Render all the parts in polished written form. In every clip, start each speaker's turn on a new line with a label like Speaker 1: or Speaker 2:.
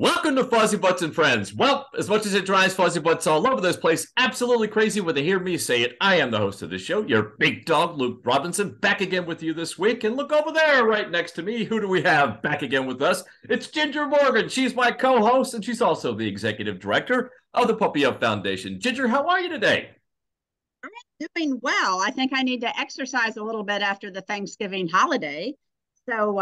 Speaker 1: Welcome to Fuzzy Butts and Friends. Well, as much as it drives Fuzzy Butts all over this place absolutely crazy when they hear me say it, I am the host of the show, your big dog, Luke Robinson, back again with you this week. And look over there right next to me. Who do we have back again with us? It's Ginger Morgan. She's my co-host, and she's also the executive director of the Puppy Up Foundation. Ginger, how are you today?
Speaker 2: I'm doing well. I think I need to exercise a little bit after the Thanksgiving holiday. So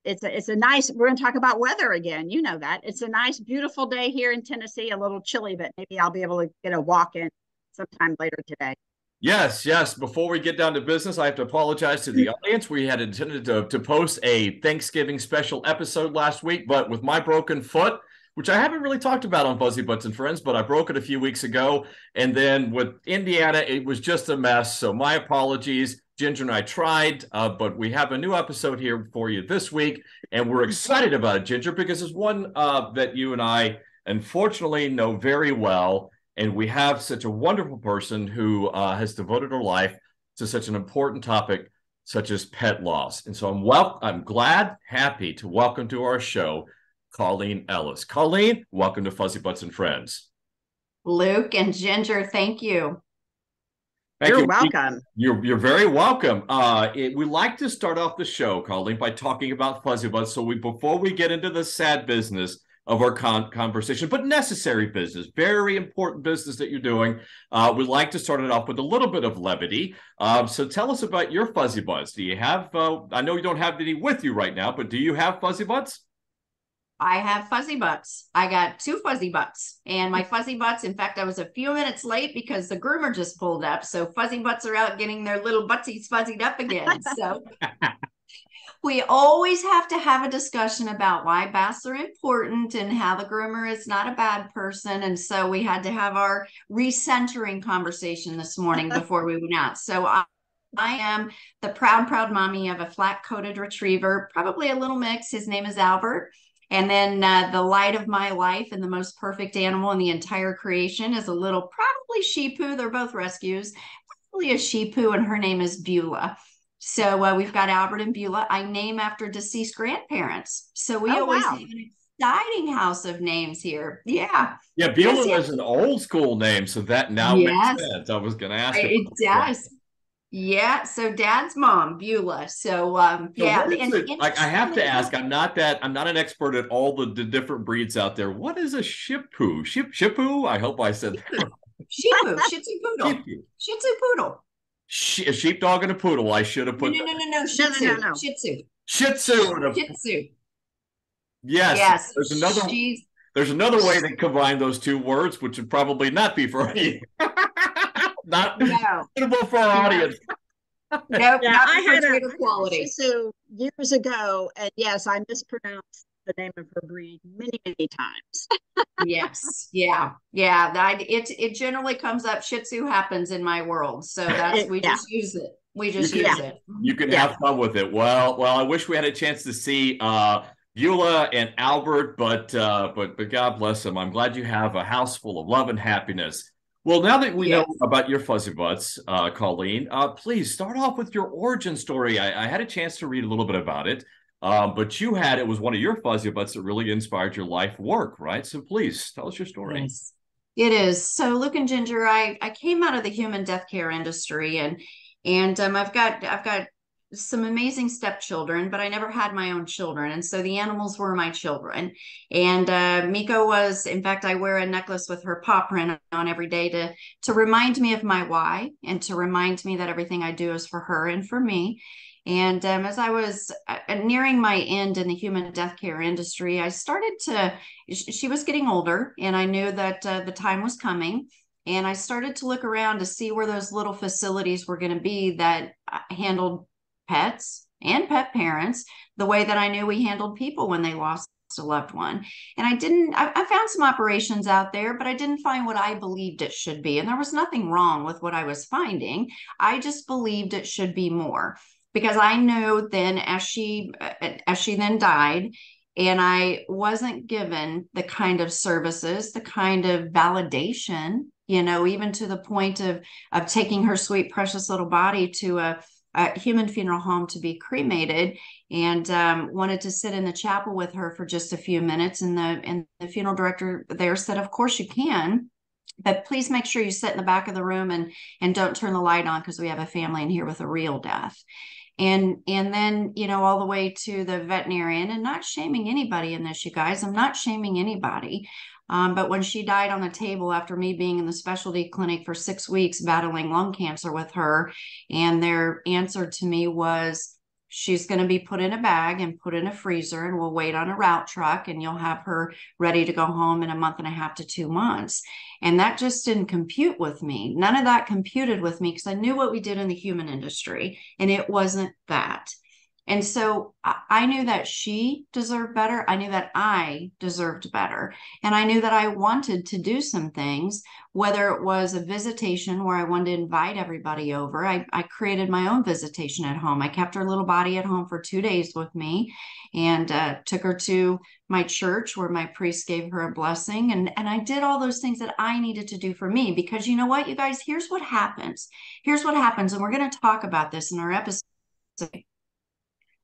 Speaker 2: it's a nice. We're going to talk about weather again. You know that it's a nice, beautiful day here in Tennessee. A little chilly, but maybe I'll be able to get a walk in sometime later today.
Speaker 1: Yes, yes. Before we get down to business, I have to apologize to the audience. We had intended to post a Thanksgiving special episode last week, but with my broken foot, which I haven't really talked about on Fuzzy Butts and Friends, but I broke it a few weeks ago. And then with Indiana, it was just a mess. So my apologies. Ginger and I tried, but we have a new episode here for you this week. And we're excited about it, Ginger, because it's one that you and I unfortunately know very well. And we have such a wonderful person who has devoted her life to such an important topic, such as pet loss. And so I'm glad, happy to welcome to our show Colleen Ellis. Colleen, welcome to Fuzzy Butts and Friends.
Speaker 3: Luke and Ginger, thank you.
Speaker 1: Thank
Speaker 2: You're
Speaker 1: you.
Speaker 2: welcome.
Speaker 1: You're very welcome. We like to start off the show, Colleen, by talking about Fuzzy Butts. So before we get into the sad business of our conversation, but necessary business, very important business that you're doing, we'd like to start it off with a little bit of levity. So tell us about your Fuzzy Butts. Do you have? I know you don't have any with you right now, but do you have Fuzzy Butts?
Speaker 3: I have fuzzy butts. I got two fuzzy butts, and my fuzzy butts, in fact, I was a few minutes late because the groomer just pulled up. So fuzzy butts are out getting their little buttsies fuzzied up again. So we always have to have a discussion about why baths are important and how the groomer is not a bad person. And so we had to have our recentering conversation this morning before we went out. So I am the proud mommy of a flat-coated retriever, probably a little mix. His name is Albert. And then the light of my life and the most perfect animal in the entire creation is a little, probably Shih Tzu. They're both rescues, probably a Shih Tzu, and her name is Beulah. So we've got Albert and Beulah. I name after deceased grandparents. So we always have an exciting house of names here. Yeah.
Speaker 1: Yeah, Beulah is an old school name, so that now makes sense. I was going to ask.
Speaker 3: It does. Yeah, so Dad's mom, Beulah. So yeah,
Speaker 1: I have to ask. I'm not an expert at all the different breeds out there. What is a Shih Tzu? Shih Tzu? I hope I said that.
Speaker 3: Shih Tzu, Shih Tzu poodle. Shih Tzu poodle.
Speaker 1: A sheepdog and a poodle. I should have put.
Speaker 3: No. Shih Tzu. Shih Tzu.
Speaker 1: Shih Tzu.
Speaker 3: Shih Tzu.
Speaker 1: Yes. There's another way to combine those two words, which would probably not be for me. Not suitable for our audience.
Speaker 3: Nope,
Speaker 2: yeah, I had a
Speaker 3: quality.
Speaker 2: So years ago, and yes, I mispronounced the name of her breed many times.
Speaker 3: Yes, yeah. It generally comes up. Shih Tzu happens in my world, so we just use it. We just use it.
Speaker 1: You can have fun with it. Well, I wish we had a chance to see Beulah and Albert, but God bless them. I'm glad you have a house full of love and happiness. Well, now that we know about your Fuzzy Butts, Colleen, please start off with your origin story. I had a chance to read a little bit about it, but it was one of your Fuzzy Butts that really inspired your life work, right? So please tell us your story.
Speaker 3: Yes, it is. So Luke and Ginger, I came out of the human death care industry, and I've got some amazing stepchildren, but I never had my own children. And so the animals were my children. And Miko was, in fact, I wear a necklace with her paw print on every day to remind me of my why and to remind me that everything I do is for her and for me. And as I was nearing my end in the human death care industry, she was getting older, and I knew that the time was coming. And I started to look around to see where those little facilities were going to be that handled pets and pet parents the way that I knew we handled people when they lost a loved one. And I found some operations out there, but I didn't find what I believed it should be. And there was nothing wrong with what I was finding. I just believed it should be more, because I know then as she then died, and I wasn't given the kind of services, the kind of validation, even to the point of taking her sweet, precious little body to a human funeral home to be cremated, and wanted to sit in the chapel with her for just a few minutes. And the funeral director there said, "Of course you can, but please make sure you sit in the back of the room and don't turn the light on because we have a family in here with a real death." And then, all the way to the veterinarian, and not shaming anybody in this, you guys. I'm not shaming anybody. But when she died on the table after me being in the specialty clinic for 6 weeks battling lung cancer with her, and their answer to me was, "She's going to be put in a bag and put in a freezer, and we'll wait on a route truck, and you'll have her ready to go home in a month and a half to 2 months." And that just didn't compute with me. None of that computed with me because I knew what we did in the human industry, and it wasn't that. And so I knew that she deserved better. I knew that I deserved better. And I knew that I wanted to do some things, whether it was a visitation where I wanted to invite everybody over. I created my own visitation at home. I kept her little body at home for 2 days with me, and took her to my church where my priest gave her a blessing. And I did all those things that I needed to do for me, because you know what, you guys, here's what happens. Here's what happens. And we're going to talk about this in our episode.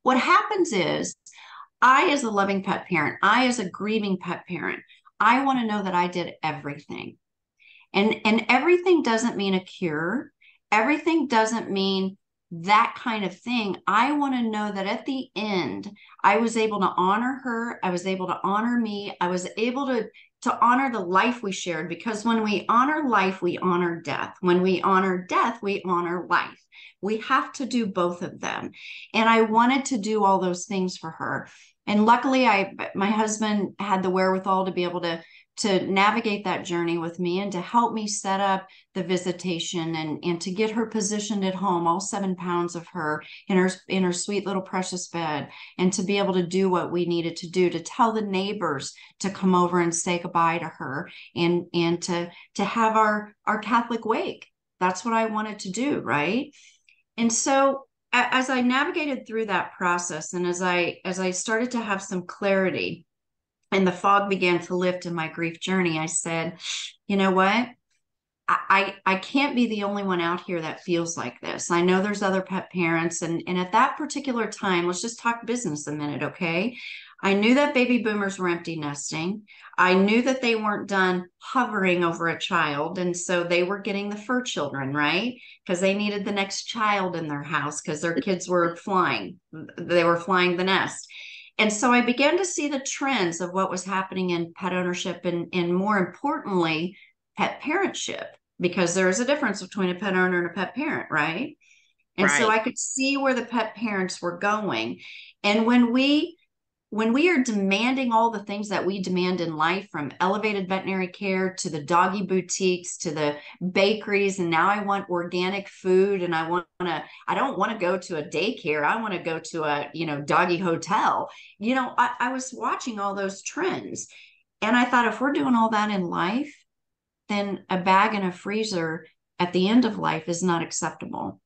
Speaker 3: What happens is, I, as a loving pet parent, I, as a grieving pet parent, I want to know that I did everything. And everything doesn't mean a cure. Everything doesn't mean that kind of thing. I want to know that at the end, I was able to honor her. I was able to honor me. I was able to honor the life we shared, because when we honor life, we honor death. When we honor death, we honor life. We have to do both of them. And I wanted to do all those things for her. And luckily, my husband had the wherewithal to be able to navigate that journey with me, and to help me set up the visitation, and to get her positioned at home, all 7 pounds of her in her sweet little precious bed, and to be able to do what we needed to do, to tell the neighbors to come over and say goodbye to her, and to have our Catholic wake. That's what I wanted to do, right? And so as I navigated through that process, and as I started to have some clarity, and the fog began to lift in my grief journey, I said, you know what? I can't be the only one out here that feels like this. I know there's other pet parents. And at that particular time, let's just talk business a minute, okay? I knew that baby boomers were empty nesting. I knew that they weren't done hovering over a child. And so they were getting the fur children, right? Because they needed the next child in their house because their kids were flying. They were flying the nest. And so I began to see the trends of what was happening in pet ownership, and more importantly, pet parentship, because there is a difference between a pet owner and a pet parent, right? And so I could see where the pet parents were going. And when we are demanding all the things that we demand in life, from elevated veterinary care to the doggy boutiques to the bakeries, and now I want organic food, and I don't want to go to a daycare. I want to go to a, doggy hotel. I was watching all those trends, and I thought, if we're doing all that in life, then a bag and a freezer at the end of life is not acceptable.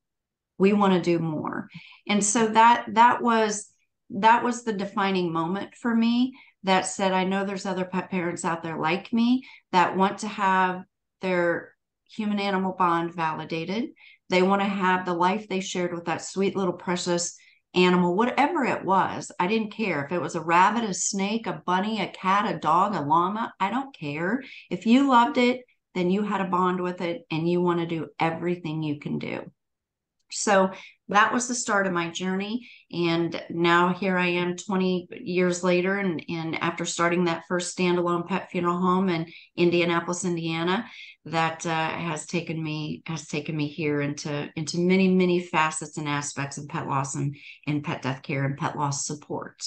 Speaker 3: We want to do more. And so that was the defining moment for me, that said, I know there's other pet parents out there like me that want to have their human animal bond validated. They want to have the life they shared with that sweet little precious animal, whatever it was. I didn't care if it was a rabbit, a snake, a bunny, a cat, a dog, a llama. I don't care. If you loved it, then you had a bond with it, and you want to do everything you can do. So that was the start of my journey. And now here I am 20 years later. And after starting that first standalone pet funeral home in Indianapolis, Indiana, that has taken me here into many, many facets and aspects of pet loss and pet death care and pet loss support.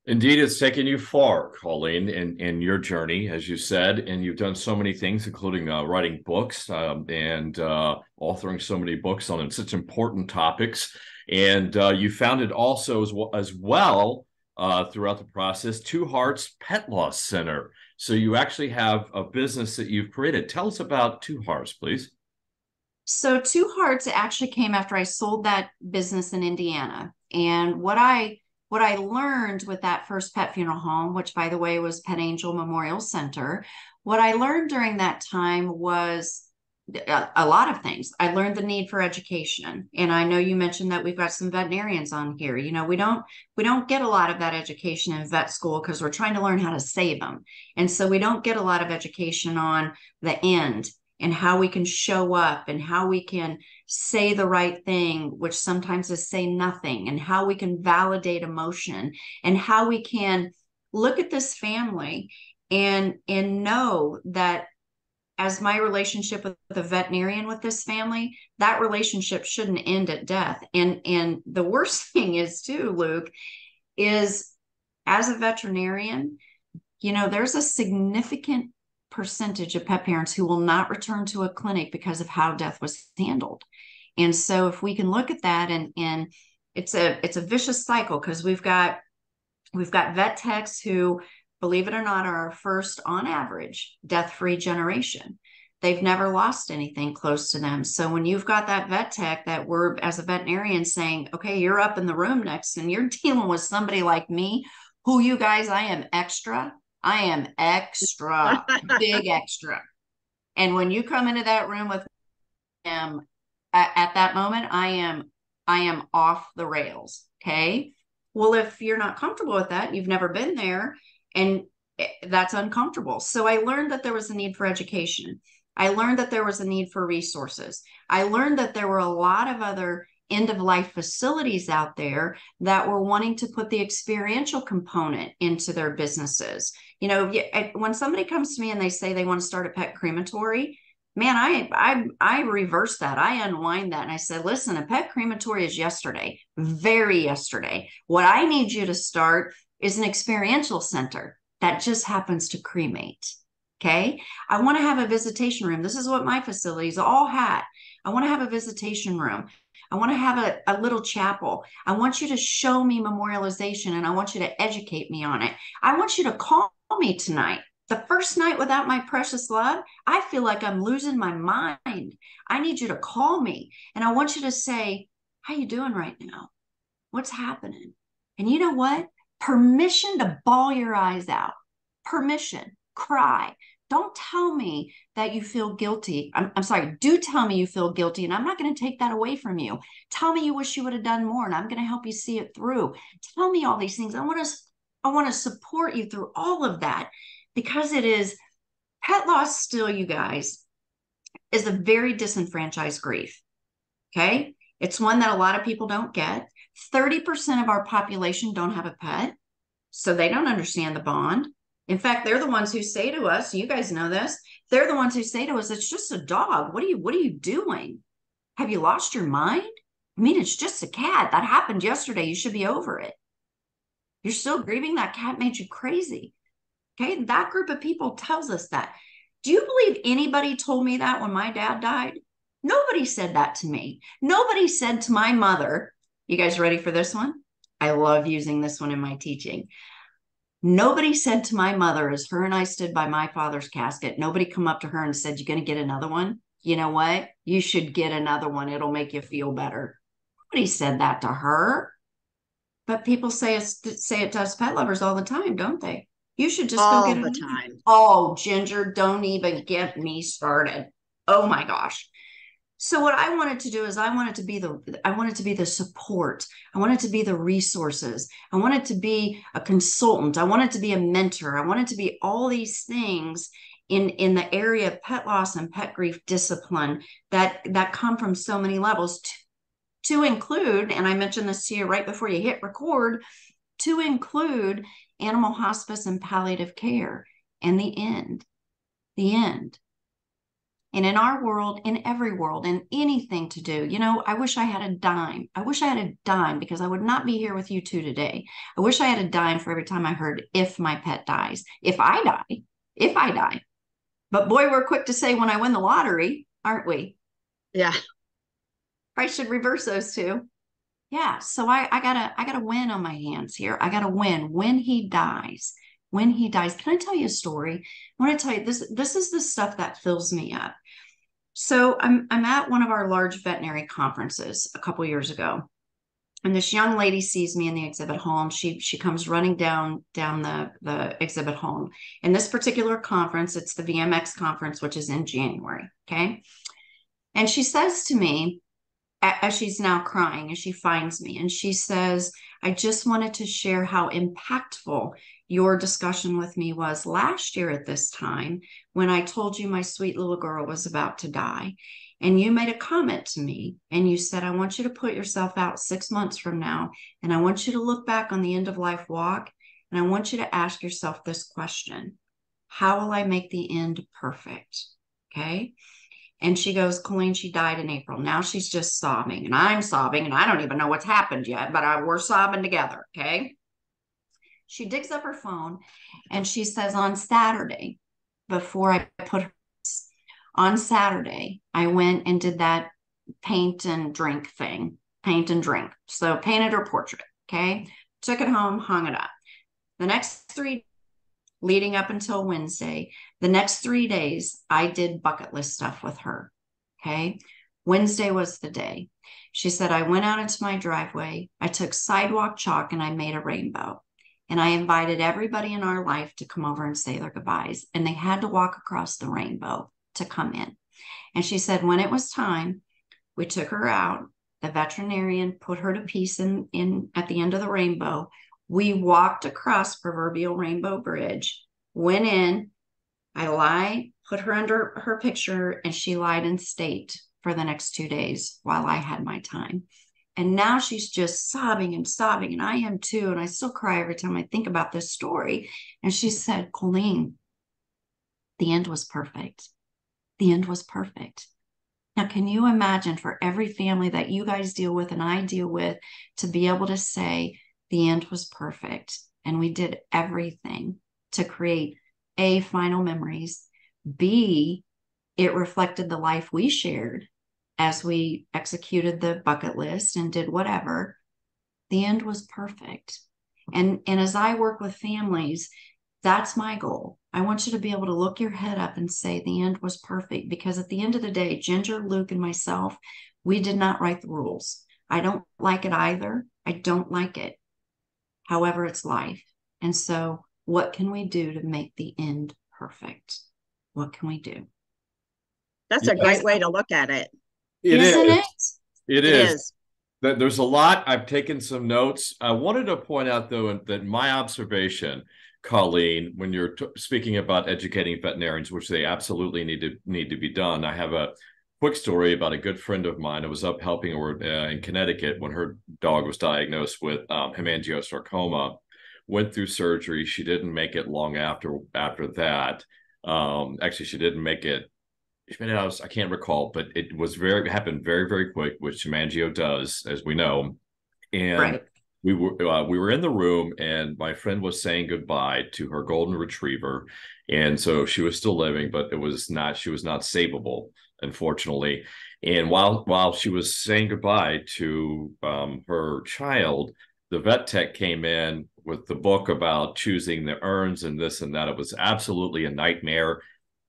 Speaker 1: Indeed, it's taken you far, Colleen, in your journey, as you said, and you've done so many things, including writing books and authoring so many books on such important topics. And you founded also as well throughout the process, Two Hearts Pet Loss Center. So you actually have a business that you've created. Tell us about Two Hearts, please.
Speaker 3: So Two Hearts actually came after I sold that business in Indiana. And what I learned with that first pet funeral home, which, by the way, was Pet Angel Memorial Center, what I learned during that time was a lot of things. I learned the need for education. And I know you mentioned that we've got some veterinarians on here. You know, we don't get a lot of that education in vet school because we're trying to learn how to save them. And so we don't get a lot of education on the end and how we can show up and how we can say the right thing, which sometimes is say nothing, and how we can validate emotion, and how we can look at this family and know that as my relationship with the veterinarian with this family, that relationship shouldn't end at death. And the worst thing is too, Luke, is as a veterinarian, you know, there's a significant percentage of pet parents who will not return to a clinic because of how death was handled. And so if we can look at that, and it's a vicious cycle, because we've got vet techs who, believe it or not, are our first, on average, death-free generation. They've never lost anything close to them. So when you've got that vet tech that we're, as a veterinarian, saying, okay, you're up in the room next and you're dealing with somebody like me, who, you guys, I am extra, big extra. And when you come into that room with them, at that moment, I am off the rails. Okay. Well, if you're not comfortable with that, you've never been there, and that's uncomfortable. So I learned that there was a need for education. I learned that there was a need for resources. I learned that there were a lot of other end-of-life facilities out there that were wanting to put the experiential component into their businesses. You know, when somebody comes to me and they say they want to start a pet crematory, man, I reverse that. I unwind that. And I said, listen, a pet crematory is yesterday, very yesterday. What I need you to start is an experiential center that just happens to cremate. Okay. I want to have a visitation room. This is what my facilities all had. I want to have a visitation room. I want to have a little chapel. I want you to show me memorialization, and I want you to educate me on it. I want you to call me tonight. The first night without my precious love, I feel like I'm losing my mind. I need you to call me, and I want you to say, how you doing right now? What's happening? And you know what? Permission to bawl your eyes out. Permission. Cry. Don't tell me that you feel guilty. I'm sorry. Do tell me you feel guilty, and I'm not going to take that away from you. Tell me you wish you would have done more, and I'm going to help you see it through. Tell me all these things. I want to support you through all of that, because it is, pet loss still, you guys, is a very disenfranchised grief. Okay. It's one that a lot of people don't get. 30% of our population don't have a pet, so they don't understand the bond. In fact, they're the ones who say to us, you guys know this, they're the ones who say to us, it's just a dog. What are you doing? Have you lost your mind? I mean, it's just a cat. That happened yesterday. You should be over it. You're still grieving? That cat made you crazy. Okay, that group of people tells us that. Do you believe anybody told me that when my dad died? Nobody said that to me. Nobody said to my mother, you guys ready for this one? I love using this one in my teaching. Nobody said to my mother, as her and I stood by my father's casket, nobody come up to her and said, you're going to get another one? You know what? You should get another one. It'll make you feel better. Nobody said that to her. But people say it to us pet lovers all the time, don't they? You should just go get it all the time. Oh, Ginger, don't even get me started. Oh my gosh. So what I wanted to do is I wanted to be the support. I wanted to be the resources. I wanted to be a consultant. I wanted to be a mentor. I wanted to be all these things in the area of pet loss and pet grief discipline that come from so many levels, to include, and I mentioned this to you right before you hit record, to include animal hospice and palliative care, and the end. And in our world, in every world, in anything to do, you know, I wish I had a dime. I wish I had a dime, because I would not be here with you two today. I wish I had a dime for every time I heard, if my pet dies, if I die. But boy, we're quick to say when I win the lottery, aren't we?
Speaker 2: Yeah.
Speaker 3: I should reverse those two. Yeah. So I gotta win on my hands here. I gotta win when he dies. When he dies. Can I tell you a story? I want to tell you this is the stuff that fills me up. So I'm at one of our large veterinary conferences a couple years ago, and this young lady sees me in the exhibit hall, and she comes running down the exhibit hall. In this particular conference, it's the VMX conference, which is in January. Okay. And she says to me, as she's now crying, as she finds me, and she says, I just wanted to share how impactful your discussion with me was last year at this time when I told you my sweet little girl was about to die. And you made a comment to me and you said, I want you to put yourself out 6 months from now. And I want you to look back on the end of life walk. And I want you to ask yourself this question: how will I make the end perfect? Okay. And she goes, Colleen, she died in April. Now she's just sobbing, and I'm sobbing, and I don't even know what's happened yet, but we're sobbing together. Okay. She digs up her phone and she says, on Saturday, before I put her on Saturday, I went and did that paint and drink thing, paint and drink. So painted her portrait. Okay. Took it home, hung it up. The next 3 leading up until Wednesday, the next 3 days, I did bucket list stuff with her. Okay. Wednesday was the day. She said, I went out into my driveway, I took sidewalk chalk and I made a rainbow. And I invited everybody in our life to come over and say their goodbyes. And they had to walk across the rainbow to come in. And she said, when it was time, we took her out. The veterinarian put her to peace in at the end of the rainbow. We walked across proverbial Rainbow Bridge, went in, put her under her picture, and she lied in state for the next 2 days while I had my time. And now she's just sobbing and sobbing, and I am too. And I still cry every time I think about this story. And she said, Colleen, the end was perfect. The end was perfect. Now, can you imagine for every family that you guys deal with and I deal with to be able to say, the end was perfect, and we did everything to create A, final memories, B, it reflected the life we shared as we executed the bucket list and did whatever. The end was perfect. And as I work with families, that's my goal. I want you to be able to look your head up and say the end was perfect, because at the end of the day, Ginger, Luke, and myself, we did not write the rules. I don't like it either. I don't like it. However, it's life. And so what can we do to make the end perfect? What can we do?
Speaker 2: That's a great way to look at it.
Speaker 3: Isn't it?
Speaker 1: It is. There's a lot. I've taken some notes. I wanted to point out, though, that my observation, Colleen, when you're speaking about educating veterinarians, which they absolutely need to be done. I have a quick story about a good friend of mine. I was up helping her in Connecticut when her dog was diagnosed with hemangiosarcoma. Went through surgery. She didn't make it long after that. Actually, she didn't make it. She made it out, I can't recall, but it happened very, very quick, which hemangio does, as we know. And
Speaker 3: right.
Speaker 1: We were in the room, and my friend was saying goodbye to her golden retriever, and so she was still living, but she was not savable, unfortunately. And while she was saying goodbye to her child, the vet tech came in with the book about choosing the urns and this and that. It was absolutely a nightmare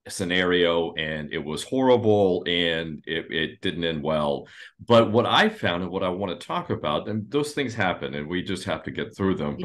Speaker 1: scenario, and it was horrible, and it didn't end well. But what I found, and what I want to talk about, and those things happen and we just have to get through them.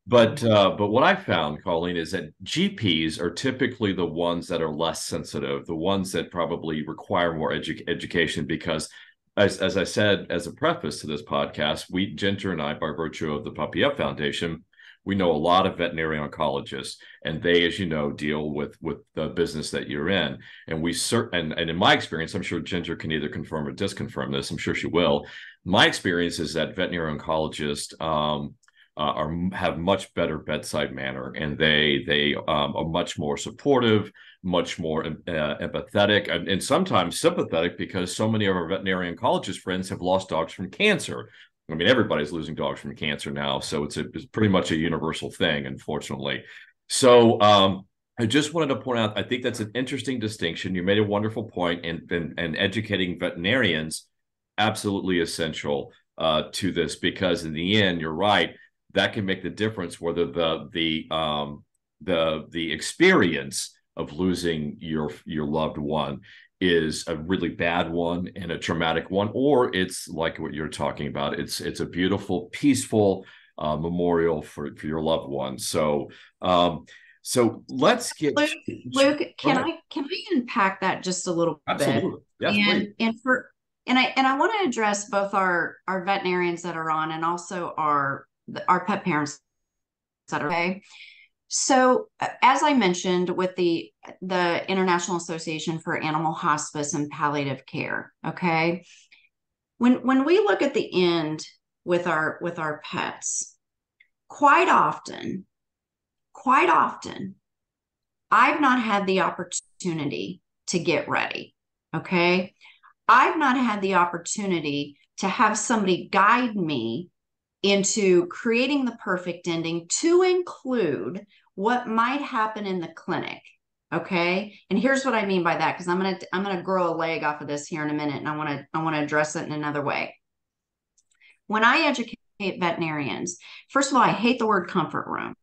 Speaker 1: But what I found, Colleen, is that GPs are typically the ones that are less sensitive, the ones that probably require more education, because as I said as a preface to this podcast, Ginger and I, by virtue of the Puppy Up Foundation, we know a lot of veterinary oncologists, and they, as you know, deal with the business that you're in. And and in my experience, I'm sure Ginger can either confirm or disconfirm this. I'm sure she will. My experience is that veterinary oncologists have much better bedside manner, and they are much more supportive, much more empathetic, and sometimes sympathetic, because so many of our veterinary oncologist friends have lost dogs from cancer. I mean, everybody's losing dogs from cancer now, so it's pretty much a universal thing, unfortunately. So I just wanted to point out, I think that's an interesting distinction. You made a wonderful point, and educating veterinarians, absolutely essential to this, because in the end, you're right, that can make the difference whether the experience of losing your loved one is a really bad one and a traumatic one, or it's like what you're talking about. It's a beautiful, peaceful memorial for your loved one. So So let's get
Speaker 3: Luke, can I unpack that just a little
Speaker 1: Absolutely.
Speaker 3: bit?
Speaker 1: Yes, please.
Speaker 3: And I want to address both our veterinarians that are on and also our pet parents that are okay. So as I mentioned with the International Association for Animal Hospice and Palliative Care, okay, when we look at the end with our pets, quite often, I've not had the opportunity to get ready. Okay. I've not had the opportunity to have somebody guide me into creating the perfect ending to include what might happen in the clinic. Okay. And here's what I mean by that, because I'm gonna grow a leg off of this here in a minute, and I want to address it in another way. When I educate veterinarians, first of all, I hate the word comfort room.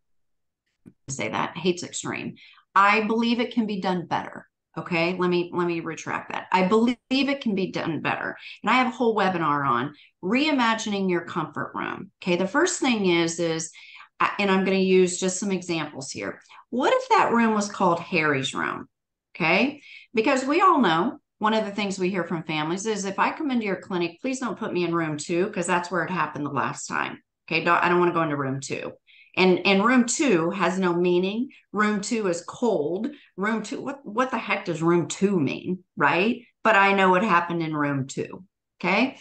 Speaker 3: Say that. Hate's extreme. I believe it can be done better. Okay, let me retract that. I believe it can be done better. And I have a whole webinar on reimagining your comfort room. Okay, the first thing is, and I'm going to use just some examples here. What if that room was called Harry's room? Okay, because we all know one of the things we hear from families is, if I come into your clinic, please don't put me in room 2, because that's where it happened the last time. Okay, I don't want to go into room 2. And room 2 has no meaning. Room 2 is cold. Room 2, what the heck does room 2 mean, right? But I know what happened in room 2, okay?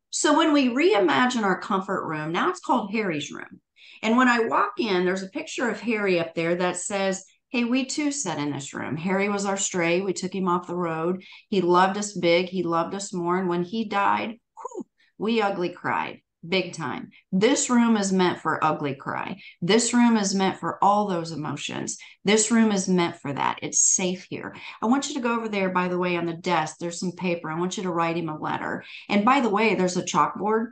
Speaker 3: So when we reimagine our comfort room, now it's called Harry's room. And when I walk in, there's a picture of Harry up there that says, hey, we too sat in this room. Harry was our stray. We took him off the road. He loved us big. He loved us more. And when he died, whew, we ugly cried. Big time. This room is meant for ugly cry. This room is meant for all those emotions. This room is meant for that. It's safe here. I want you to go over there, by the way, on the desk, there's some paper. I want you to write him a letter. And by the way, there's a chalkboard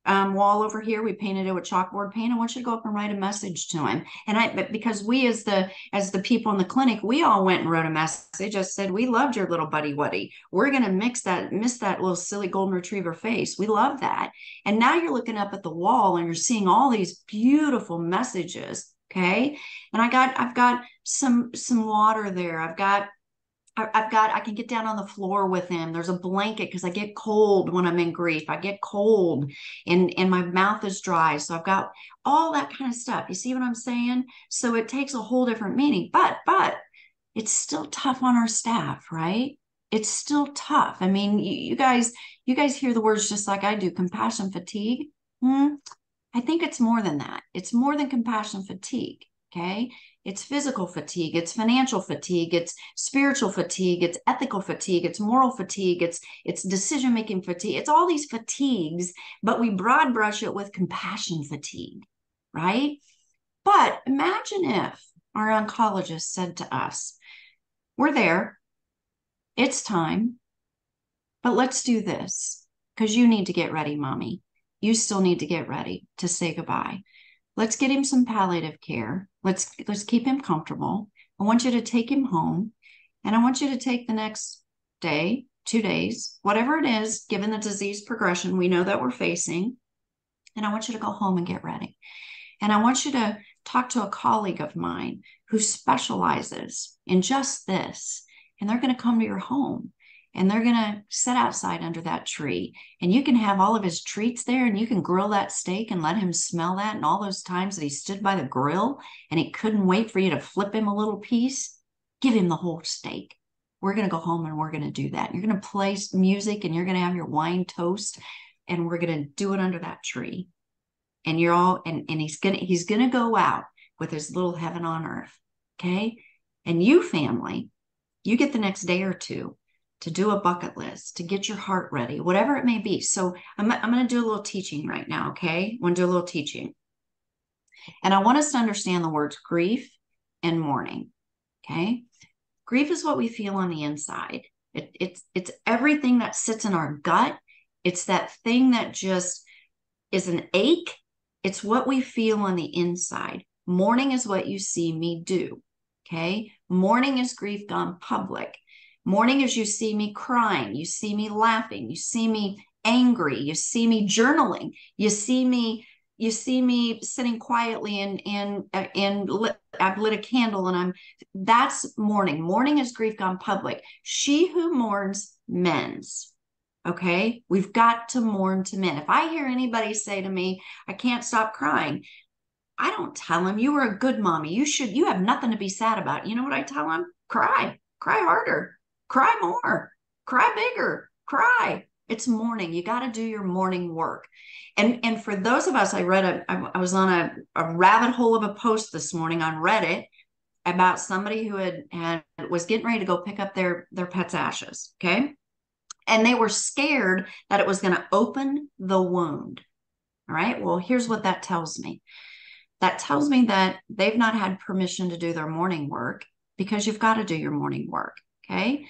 Speaker 3: wall over here. We painted it with chalkboard paint. I want you to go up and write a message to him. And because we as the people in the clinic, we all went and wrote a message. Just said, we loved your little buddy Woody. We're going to miss that little silly golden retriever face. We love that. And now you're looking up at the wall and you're seeing all these beautiful messages. Okay. And I've got some water there. I can get down on the floor with him. There's a blanket because I get cold when I'm in grief. I get cold and my mouth is dry. So I've got all that kind of stuff. You see what I'm saying? So it takes a whole different meaning, but it's still tough on our staff, right? It's still tough. I mean, you guys hear the words just like I do, compassion fatigue. I think it's more than that. It's more than compassion fatigue. Okay. It's physical fatigue, it's financial fatigue, it's spiritual fatigue, it's ethical fatigue, it's moral fatigue, it's decision-making fatigue. It's all these fatigues, but we broad brush it with compassion fatigue, right? But imagine if our oncologist said to us, we're there, it's time, but let's do this, because you need to get ready, mommy. You still need to get ready to say goodbye. Let's get him some palliative care. Let's keep him comfortable. I want you to take him home, and I want you to take the next day, 2 days, whatever it is, given the disease progression we know that we're facing. And I want you to go home and get ready. And I want you to talk to a colleague of mine who specializes in just this. And they're going to come to your home. And they're going to sit outside under that tree, and you can have all of his treats there, and you can grill that steak and let him smell that. And all those times that he stood by the grill and he couldn't wait for you to flip him a little piece, give him the whole steak. We're going to go home and we're going to do that. You're going to play music and you're going to have your wine toast, and we're going to do it under that tree. And you're all, and he's going to go out with his little heaven on earth. Okay. And you, family, you get the next day or two to do a bucket list, to get your heart ready, whatever it may be. So I'm going to do a little teaching right now, okay? I'm going to do a little teaching. And I want us to understand the words grief and mourning, okay? Grief is what we feel on the inside. It's everything that sits in our gut. It's that thing that just is an ache. It's what we feel on the inside. Mourning is what you see me do, okay? Mourning is grief gone public. Mourning is you see me crying, you see me laughing, you see me angry, you see me journaling, you see me you see me sitting quietly I've lit a candle and that's mourning. Mourning is grief gone public. She who mourns mends. Okay. We've got to mourn to mend. If I hear anybody say to me, I can't stop crying, I don't tell them you were a good mommy. You have nothing to be sad about. You know what I tell them? Cry harder, cry more, cry bigger, cry. It's mourning. You got to do your morning work. And for those of us, I was on a rabbit hole of a post this morning on Reddit about somebody who was getting ready to go pick up their pet's ashes. Okay. And they were scared that it was going to open the wound. All right. Well, here's what that tells me. That tells me that they've not had permission to do their morning work, because you've got to do your morning work. Okay.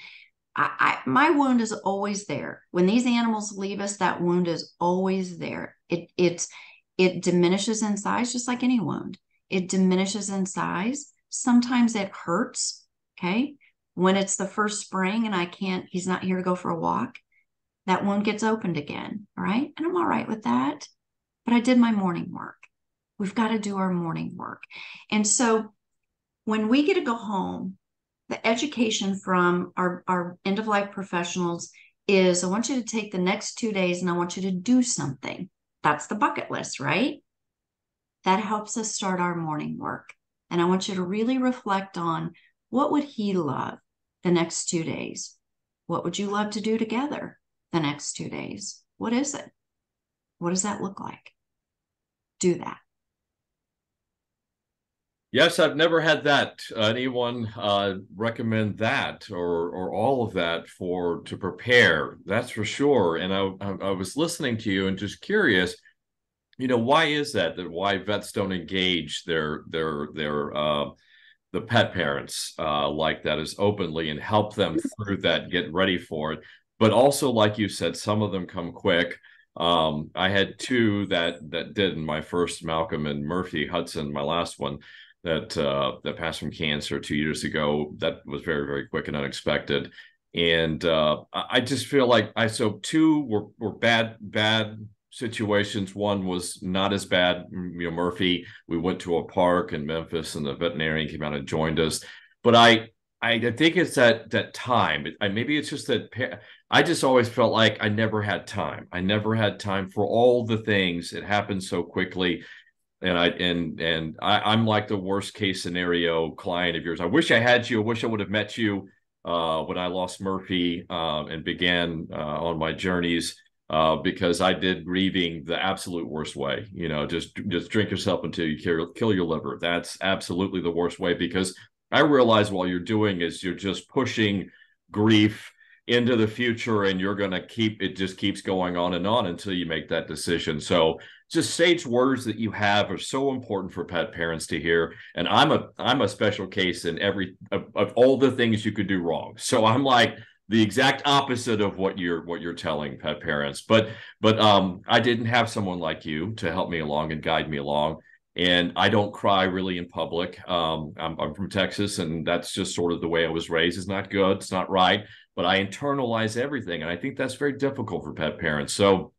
Speaker 3: My wound is always there. When these animals leave us, that wound is always there. It diminishes in size, just like any wound. It diminishes in size. Sometimes it hurts. Okay. When it's the first spring and he's not here to go for a walk, that wound gets opened again. All right. And I'm all right with that. But I did my morning work. We've got to do our morning work. And so when we get to go home, the education from our end-of-life professionals is, I want you to take the next 2 days and I want you to do something. That's the bucket list, right? That helps us start our morning work. And I want you to really reflect on, what would he love the next 2 days? What would you love to do together the next 2 days? What is it? What does that look like? Do that.
Speaker 1: Yes, I've never had that. Anyone recommend that or all of that to prepare? That's for sure. And I was listening to you and just curious, why is that why vets don't engage the pet parents like that as openly and help them through that, get ready for it. But also, like you said, some of them come quick. I had two that did in my first, Malcolm and Murphy Hudson, my last one, that passed from cancer 2 years ago. That was very, very quick and unexpected. And I just feel like so two were bad situations. One was not as bad. Murphy, we went to a park in Memphis and the veterinarian came out and joined us. But I think it's that time. Maybe it's just that I just always felt like I never had time. I never had time for all the things. It happened so quickly. And I'm like the worst case scenario client of yours. I wish I had you. I wish I would have met you when I lost Murphy and began on my journeys, because I did grieving the absolute worst way. Just drink yourself until you kill your liver. That's absolutely the worst way, because I realize while you're doing is you're just pushing grief into the future, and you're going to keeps going on and on until you make that decision. So just sage words that you have are so important for pet parents to hear. And I'm a special case in of all the things you could do wrong. So I'm like the exact opposite of what you're telling pet parents. But I didn't have someone like you to help me along and guide me along. And I don't cry really in public. I'm from Texas, and that's just sort of the way I was raised. It's not good. It's not right. But I internalize everything. And I think that's very difficult for pet parents. So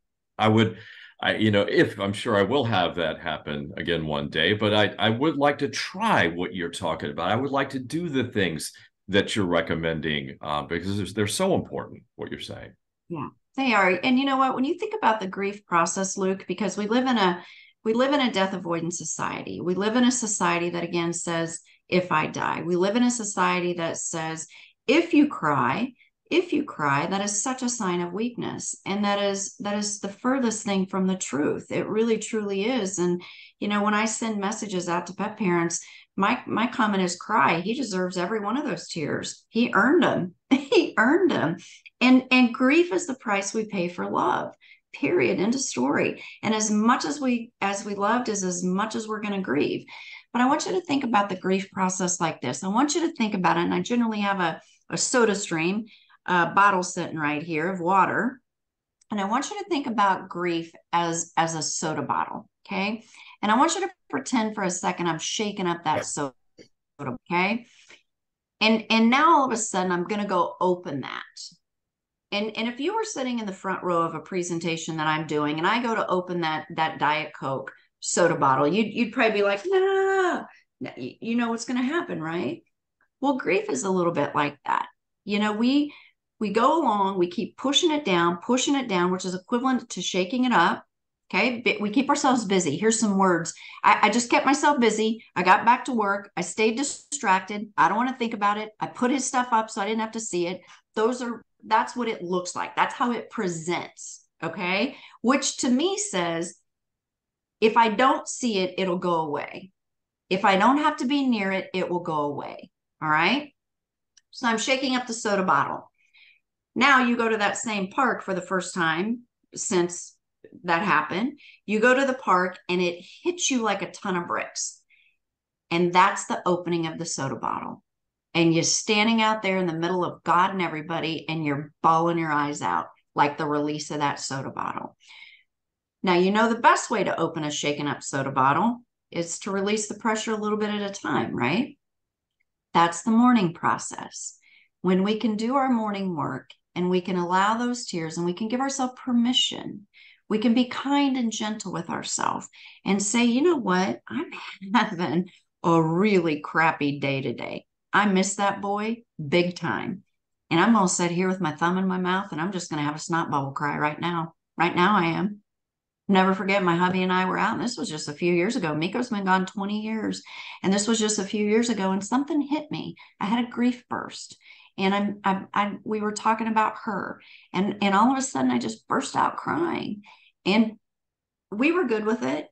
Speaker 1: if I'm sure I will have that happen again one day, but I would like to try what you're talking about. I would like to do the things that you're recommending because they're so important, what you're saying.
Speaker 3: Yeah, they are. And you know what, when you think about the grief process, Luke, because we live in a death avoidance society. We live in a society that, again, says, if I die. We live in a society that says, if you cry, that is such a sign of weakness. And that is the furthest thing from the truth. It really, truly is. And, when I send messages out to pet parents, my comment is, cry. He deserves every one of those tears. He earned them. He earned them. And grief is the price we pay for love. Period. End of story. And as much as we loved is as much as we're going to grieve. But I want you to think about the grief process like this. I want you to think about it. And I generally have a soda stream bottle sitting right here of water. And I want you to think about grief as a soda bottle. Okay. And I want you to pretend for a second I'm shaking up that soda. Okay. And now all of a sudden I'm going to go open that. And if you were sitting in the front row of a presentation that I'm doing, and I go to open that Diet Coke, soda bottle, you'd probably be like, no, you know what's going to happen, right? Well, grief is a little bit like that. We go along, we keep pushing it down, which is equivalent to shaking it up. Okay. We keep ourselves busy. Here's some words. I just kept myself busy. I got back to work. I stayed distracted. I don't want to think about it. I put his stuff up so I didn't have to see it. That's what it looks like. That's how it presents. Okay. Which to me says, if I don't see it, it'll go away. If I don't have to be near it, it will go away. All right. So I'm shaking up the soda bottle. Now you go to that same park for the first time since that happened. You go to the park and it hits you like a ton of bricks. And that's the opening of the soda bottle. And you're standing out there in the middle of God and everybody, and you're bawling your eyes out like the release of that soda bottle. Now, the best way to open a shaken up soda bottle is to release the pressure a little bit at a time, right? That's the mourning process. When we can do our mourning work and we can allow those tears and we can give ourselves permission, we can be kind and gentle with ourselves and say, you know what? I'm having a really crappy day today. I miss that boy big time. And I'm going to sit here with my thumb in my mouth and I'm just going to have a snot bubble cry right now. Right now I am. Never forget, my hubby and I were out, and this was just a few years ago. Miko's been gone 20 years, and this was just a few years ago, and something hit me. I had a grief burst, and we were talking about her, and all of a sudden, I just burst out crying, and we were good with it.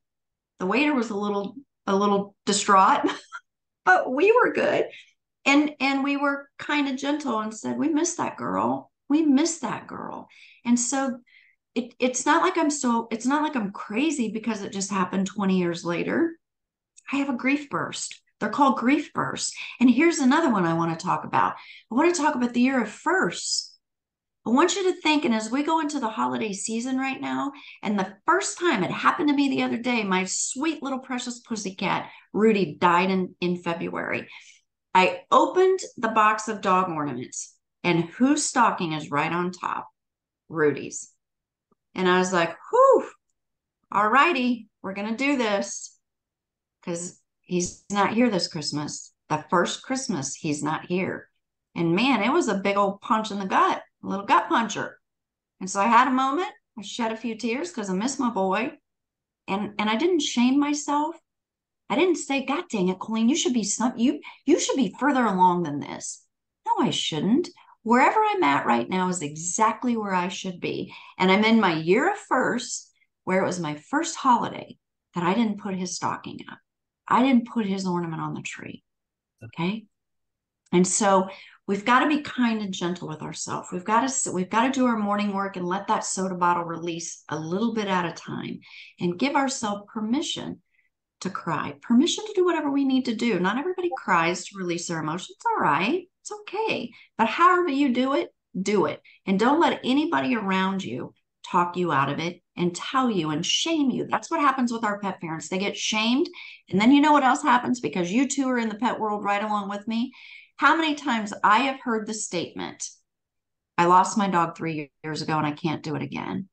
Speaker 3: The waiter was a little distraught, but we were good, and we were kind of gentle and said, "We miss that girl. We miss that girl," and so. It's not like I'm crazy because it just happened 20 years later. I have a grief burst. They're called grief bursts. And here's another one I want to talk about. I want to talk about the year of firsts. I want you to think, and as we go into the holiday season right now, and the first time it happened to me the other day, my sweet little precious pussycat, Rudy, died in February. I opened the box of dog ornaments, and whose stocking is right on top? Rudy's. And I was like, whew, all righty, we're going to do this. Because he's not here this Christmas. The first Christmas, he's not here. And man, it was a big old punch in the gut, a little gut puncher. And so I had a moment. I shed a few tears because I miss my boy. And I didn't shame myself. I didn't say, God dang it, Colleen, you should be further along than this. No, I shouldn't. Wherever I'm at right now is exactly where I should be. And I'm in my year of first, where it was my first holiday that I didn't put his stocking up. I didn't put his ornament on the tree. Okay. And so we've got to be kind and gentle with ourselves. We've got to do our morning work and let that soda bottle release a little bit at a time and give ourselves permission to cry, permission to do whatever we need to do. Not everybody cries to release their emotions. It's all right. It's okay. But however you do it, do it. And don't let anybody around you talk you out of it and tell you and shame you. That's what happens with our pet parents. They get shamed. And then you know what else happens? Because you two are in the pet world right along with me. How many times I have heard the statement, I lost my dog 3 years ago and I can't do it again.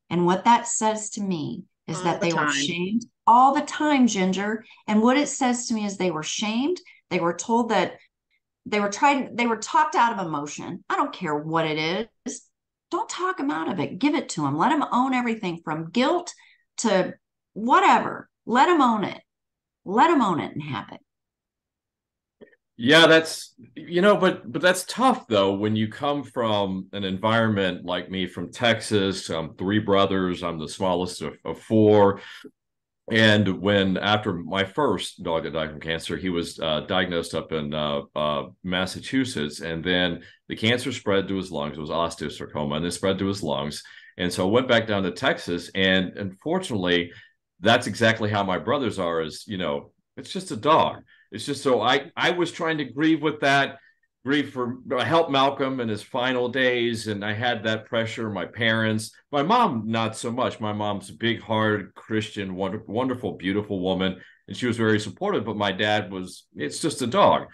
Speaker 3: And what that says to me is that they were shamed all the time, Ginger. And what it says to me is they were shamed. They were told that they were talked out of emotion. I don't care what it is. Don't talk them out of it. Give it to them. Let them own everything from guilt to whatever. Let them own it. Let them own it and have it.
Speaker 1: Yeah, that's, but that's tough though, when you come from an environment like me from Texas. Three brothers. I'm the smallest of four. And when, after my first dog that died from cancer, he was diagnosed up in Massachusetts, and then the cancer spread to his lungs. It was osteosarcoma, and it spread to his lungs. And so I went back down to Texas, and unfortunately, that's exactly how my brothers are. It's just a dog. It's just, so I was trying to grieve with that. Help Malcolm in his final days, and I had that pressure. My parents, my mom, not so much. My mom's a big, hard Christian, wonderful, beautiful woman, and she was very supportive. But my dad it's just a dog,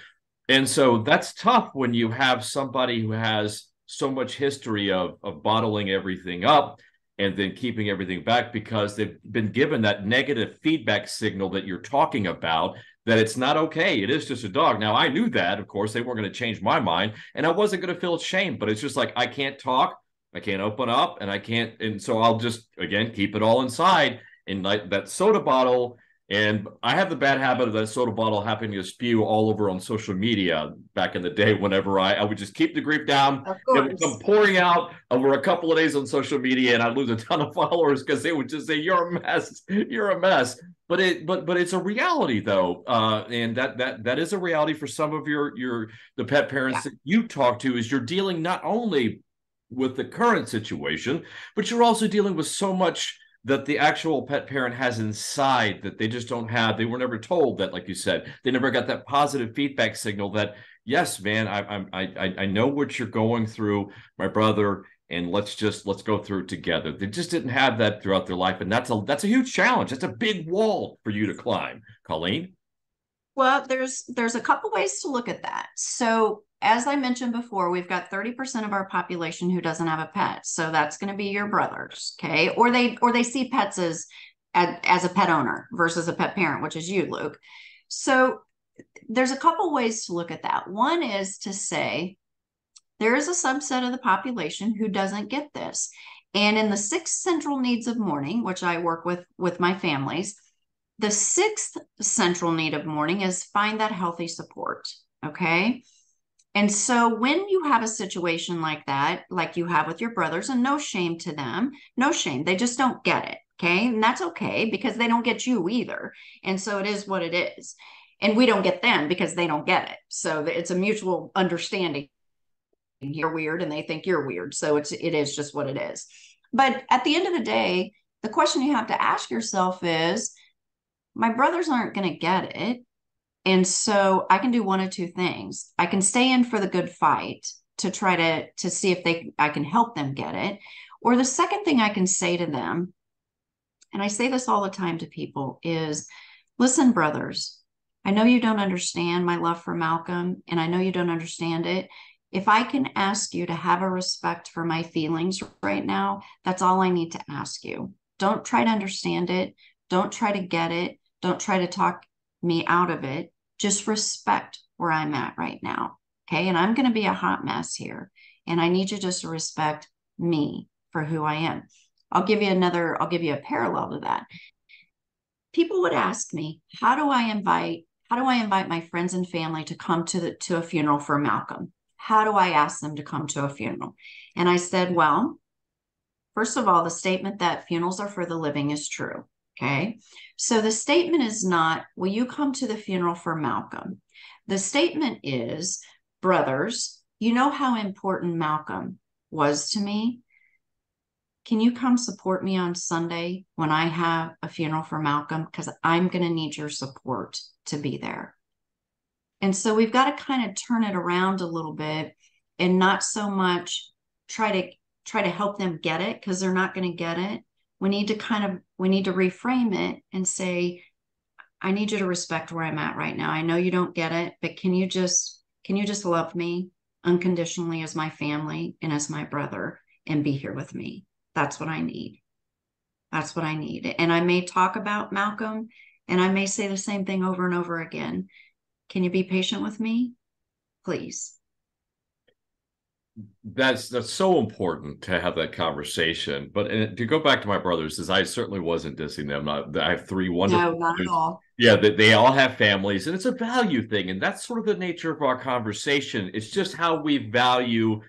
Speaker 1: and so that's tough when you have somebody who has so much history of bottling everything up. and then keeping everything back because they've been given that negative feedback signal that you're talking about, that it's not okay. It is just a dog. Now, I knew that, of course, they weren't going to change my mind, and I wasn't going to feel shame, but it's just like, I can't talk, I can't open up, and I can't. And so I'll just, again, keep it all inside in like that soda bottle. And I have the bad habit of that soda bottle happening to spew all over on social media back in the day. Whenever I would just keep the grief down, it would come pouring out over a couple of days on social media, and I'd lose a ton of followers because they would just say, "You're a mess, you're a mess." But it's a reality though, and that is a reality for some of the pet parents that you talk to. Is you're dealing not only with the current situation, but you're also dealing with so much that the actual pet parent has inside that they just don't have. They were never told that, like you said, they never got that positive feedback signal that, yes, man, I know what you're going through, my brother, and let's go through it together. They just didn't have that throughout their life, and that's a huge challenge. That's a big wall for you to climb, Colleen.
Speaker 3: Well, there's a couple ways to look at that. So as I mentioned before, we've got 30% of our population who doesn't have a pet. So that's going to be your brothers, okay? Or they see pets as a pet owner versus a pet parent, which is you, Luke. So there's a couple ways to look at that. One is to say there is a subset of the population who doesn't get this. And in the 6 central needs of mourning, which I work with my families, the 6th central need of mourning is find that healthy support, okay? And so when you have a situation like that, like you have with your brothers, and no shame to them, no shame, they just don't get it, okay? And that's okay because they don't get you either. And so it is what it is. And we don't get them because they don't get it. So it's a mutual understanding. You're weird and they think you're weird. So it is just what it is. But at the end of the day, the question you have to ask yourself is, my brothers aren't going to get it. And so I can do one of two things. I can stay in for the good fight to try to see if I can help them get it. Or the second thing I can say to them, and I say this all the time to people, is, listen, brothers, I know you don't understand my love for Malcolm, and I know you don't understand it. If I can ask you to have a respect for my feelings right now, that's all I need to ask you. Don't try to understand it. Don't try to get it. Don't try to talk me out of it. Just respect where I'm at right now. Okay. And I'm going to be a hot mess here. And I need you just to respect me for who I am. I'll give you a parallel to that. People would ask me, how do I invite my friends and family to come to a funeral for Malcolm? How do I ask them to come to a funeral? And I said, well, first of all, the statement that funerals are for the living is true. Okay. So the statement is not, will you come to the funeral for Malcolm? The statement is, brothers, you know how important Malcolm was to me. Can you come support me on Sunday when I have a funeral for Malcolm? Because I'm going to need your support to be there. And so we've got to kind of turn it around a little bit and not so much try to help them get it, because they're not going to get it. We need to reframe it and say, I need you to respect where I'm at right now. I know you don't get it, but can you just love me unconditionally as my family and as my brother and be here with me? That's what I need. That's what I need. And I may talk about Malcolm and I may say the same thing over and over again. Can you be patient with me? Please.
Speaker 1: That's so important to have that conversation. But to go back to my brothers, as I certainly wasn't dissing them. I have 3 wonderful
Speaker 3: No, not at all.
Speaker 1: Yeah, they all have families, and it's a value thing, and that's sort of the nature of our conversation. It's just how we value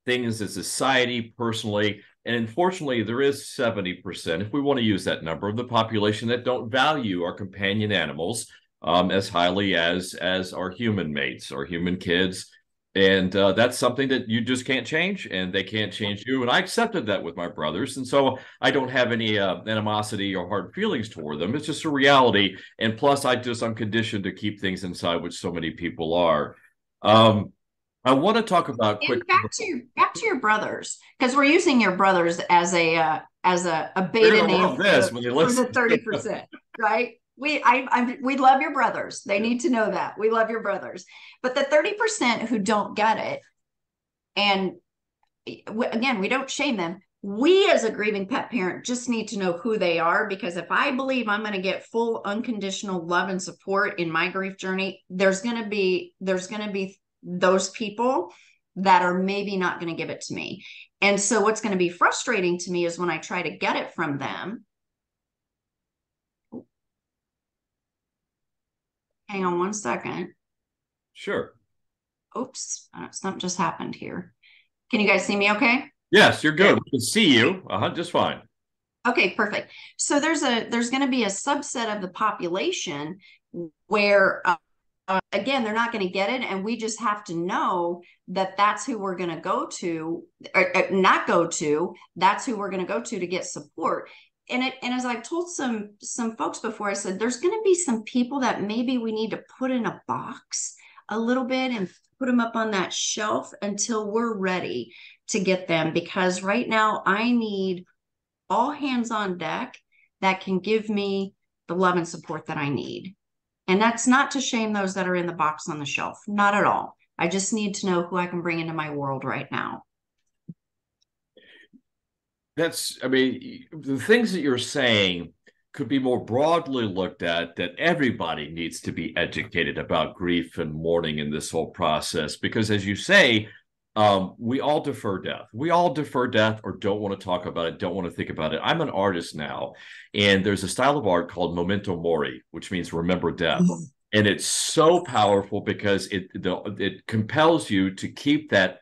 Speaker 1: things as society, personally, and unfortunately, there is 70%, if we want to use that number, of the population that don't value our companion animals as highly as our human mates, our human kids. And that's something that you just can't change, and they can't change you. And I accepted that with my brothers. And so I don't have any animosity or hard feelings toward them. It's just a reality. And plus, I'm conditioned to keep things inside, which so many people are. I want to talk about quick.
Speaker 3: Back to your brothers, because we're using your brothers as a beta name for the 30%, right? We love your brothers. They need to know that we love your brothers. But the 30% who don't get it, and again, we don't shame them. we as a grieving pet parent just need to know who they are, because if I believe I'm going to get full unconditional love and support in my grief journey, there's going to be those people that are maybe not going to give it to me. And so what's going to be frustrating to me is when I try to get it from them. Hang on one second.
Speaker 1: Sure.
Speaker 3: Oops, something just happened here. Can you guys see me okay?
Speaker 1: Yes, you're good. We can see you. Just fine.
Speaker 3: Okay, perfect. So there's going to be a subset of the population where, again, they're not going to get it. And we just have to know that that's who we're going to go to, or not go to, that's who we're going to go to get support. And as I've told some folks before, I said, there's going to be some people that maybe we need to put in a box a little bit and put them up on that shelf until we're ready to get them. Because right now I need all hands on deck that can give me the love and support that I need. And that's not to shame those that are in the box on the shelf, not at all. I just need to know who I can bring into my world right now.
Speaker 1: The things that you're saying could be more broadly looked at, that everybody needs to be educated about grief and mourning in this whole process. Because as you say, we all defer death. We all defer death or don't want to talk about it, don't want to think about it. I'm an artist now, and there's a style of art called memento mori, which means remember death. Mm-hmm. And it's so powerful because it compels you to keep that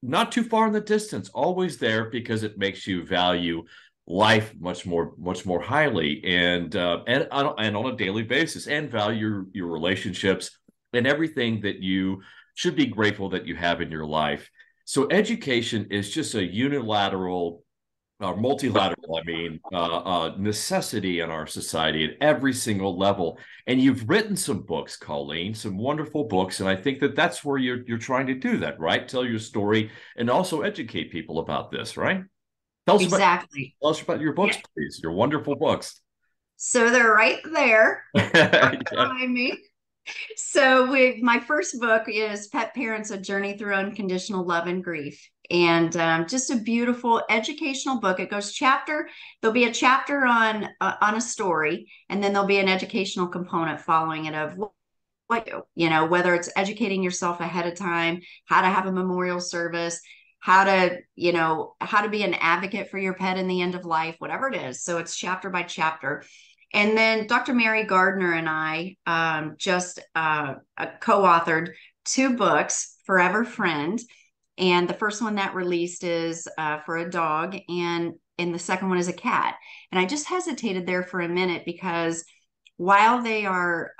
Speaker 1: not too far in the distance, always there, because it makes you value life much more highly and on a daily basis, and value your relationships and everything that you should be grateful that you have in your life. So education is just a multilateral, necessity in our society at every single level. And you've written some books, Colleen, some wonderful books. And I think that that's where you're trying to do that, right? Tell your story and also educate people about this, right? Tell us about your books, yeah. Please. Your wonderful books.
Speaker 3: So they're right there behind me. So my first book is Pet Parents: A Journey Through Unconditional Love and Grief. And just a beautiful educational book. It goes there'll be a chapter on a story, and then there'll be an educational component following it of whether it's educating yourself ahead of time, how to have a memorial service, how to be an advocate for your pet in the end of life, whatever it is. So it's chapter by chapter. And then Dr. Mary Gardner and I just co-authored 2 books, Forever Friend. And the first one that released is for a dog, and the second one is a cat. And I just hesitated there for a minute because while they are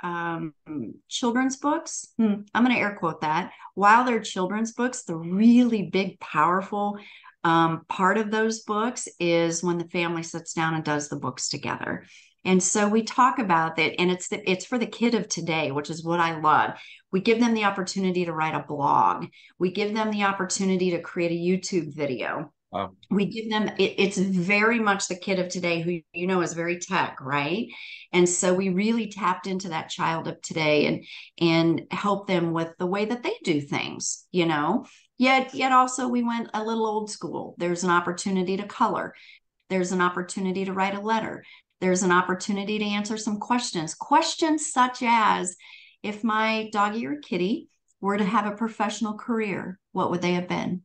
Speaker 3: children's books, I'm going to air quote that, while they're children's books, the really big, powerful part of those books is when the family sits down and does the books together. And so we talk about that, and it's for the kid of today, which is what I love. We give them the opportunity to write a blog. We give them the opportunity to create a YouTube video. Wow. We give them, it's very much the kid of today who, is very tech, right? And so we really tapped into that child of today and help them with the way that they do things, Yet also we went a little old school. There's an opportunity to color. There's an opportunity to write a letter. There's an opportunity to answer some questions such as, if my doggy or kitty were to have a professional career, what would they have been?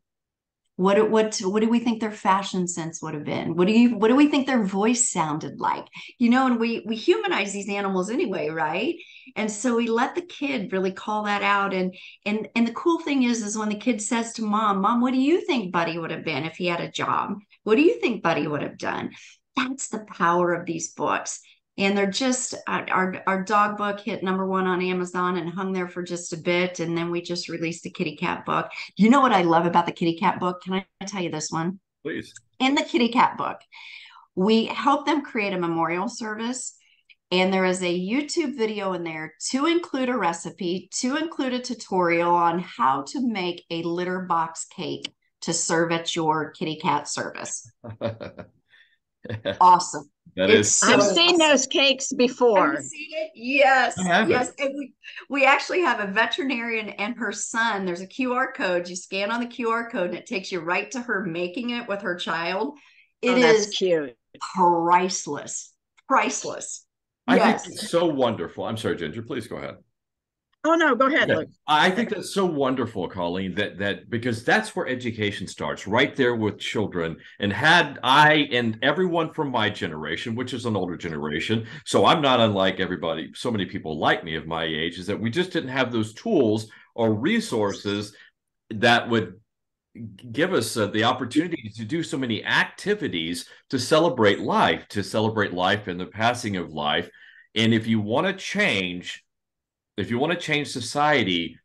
Speaker 3: What do we think their fashion sense would have been? What do we think their voice sounded like? And we humanize these animals anyway, right? And so we let the kid really call that out. And the cool thing is when the kid says to mom, what do you think Buddy would have been if he had a job? What do you think Buddy would have done? That's the power of these books. And they're just, our dog book hit #1 on Amazon and hung there for just a bit. And then we just released a kitty cat book. You know what I love about the kitty cat book? Can I tell you this one?
Speaker 1: Please.
Speaker 3: In the kitty cat book, we help them create a memorial service. And there is a YouTube video in there to include a recipe, to include a tutorial on how to make a litter box cake to serve at your kitty cat service. Awesome.
Speaker 1: That
Speaker 3: It's
Speaker 1: is
Speaker 3: so
Speaker 2: I've
Speaker 1: true.
Speaker 2: seen
Speaker 3: awesome.
Speaker 2: those cakes
Speaker 3: Have you
Speaker 2: before.
Speaker 3: seen it? Yes,
Speaker 1: I haven't.
Speaker 3: yes. And we actually have a veterinarian and her son. There's a QR code. You scan on the QR code and it takes you right to her making it with her child. It
Speaker 2: Oh, that's
Speaker 3: is
Speaker 2: cute.
Speaker 3: priceless. Priceless.
Speaker 1: I think
Speaker 3: Yes.
Speaker 1: it's so wonderful. I'm sorry, Ginger, please go ahead.
Speaker 2: Oh no, go ahead,
Speaker 1: Okay.
Speaker 2: Luke.
Speaker 1: I think that's so wonderful, Colleen, that because that's where education starts, right there with children. And had I and everyone from my generation, which is an older generation, so I'm not unlike everybody, so many people like me of my age, is that we just didn't have those tools or resources that would give us the opportunity to do so many activities to celebrate life and the passing of life. And if you want to change society,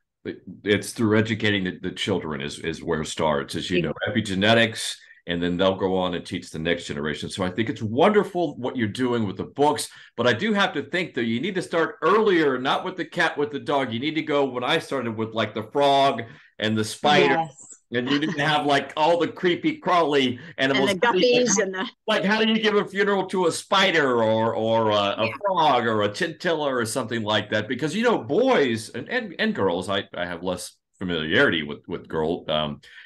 Speaker 1: it's through educating the children is where it starts, as you know, epigenetics, and then they'll go on and teach the next generation. So I think it's wonderful what you're doing with the books, but I do have to think, though, you need to start earlier, not with the cat, with the dog. You need to go when I started with like the frog and the spider,
Speaker 3: Yes.
Speaker 1: and you didn't have like all the creepy crawly
Speaker 2: And
Speaker 1: animals.
Speaker 2: the guppies and the
Speaker 1: Like, how do you give a funeral to a spider or a
Speaker 2: yeah.
Speaker 1: frog or a chinchilla or something like that? Because you know, boys and girls, I have less familiarity with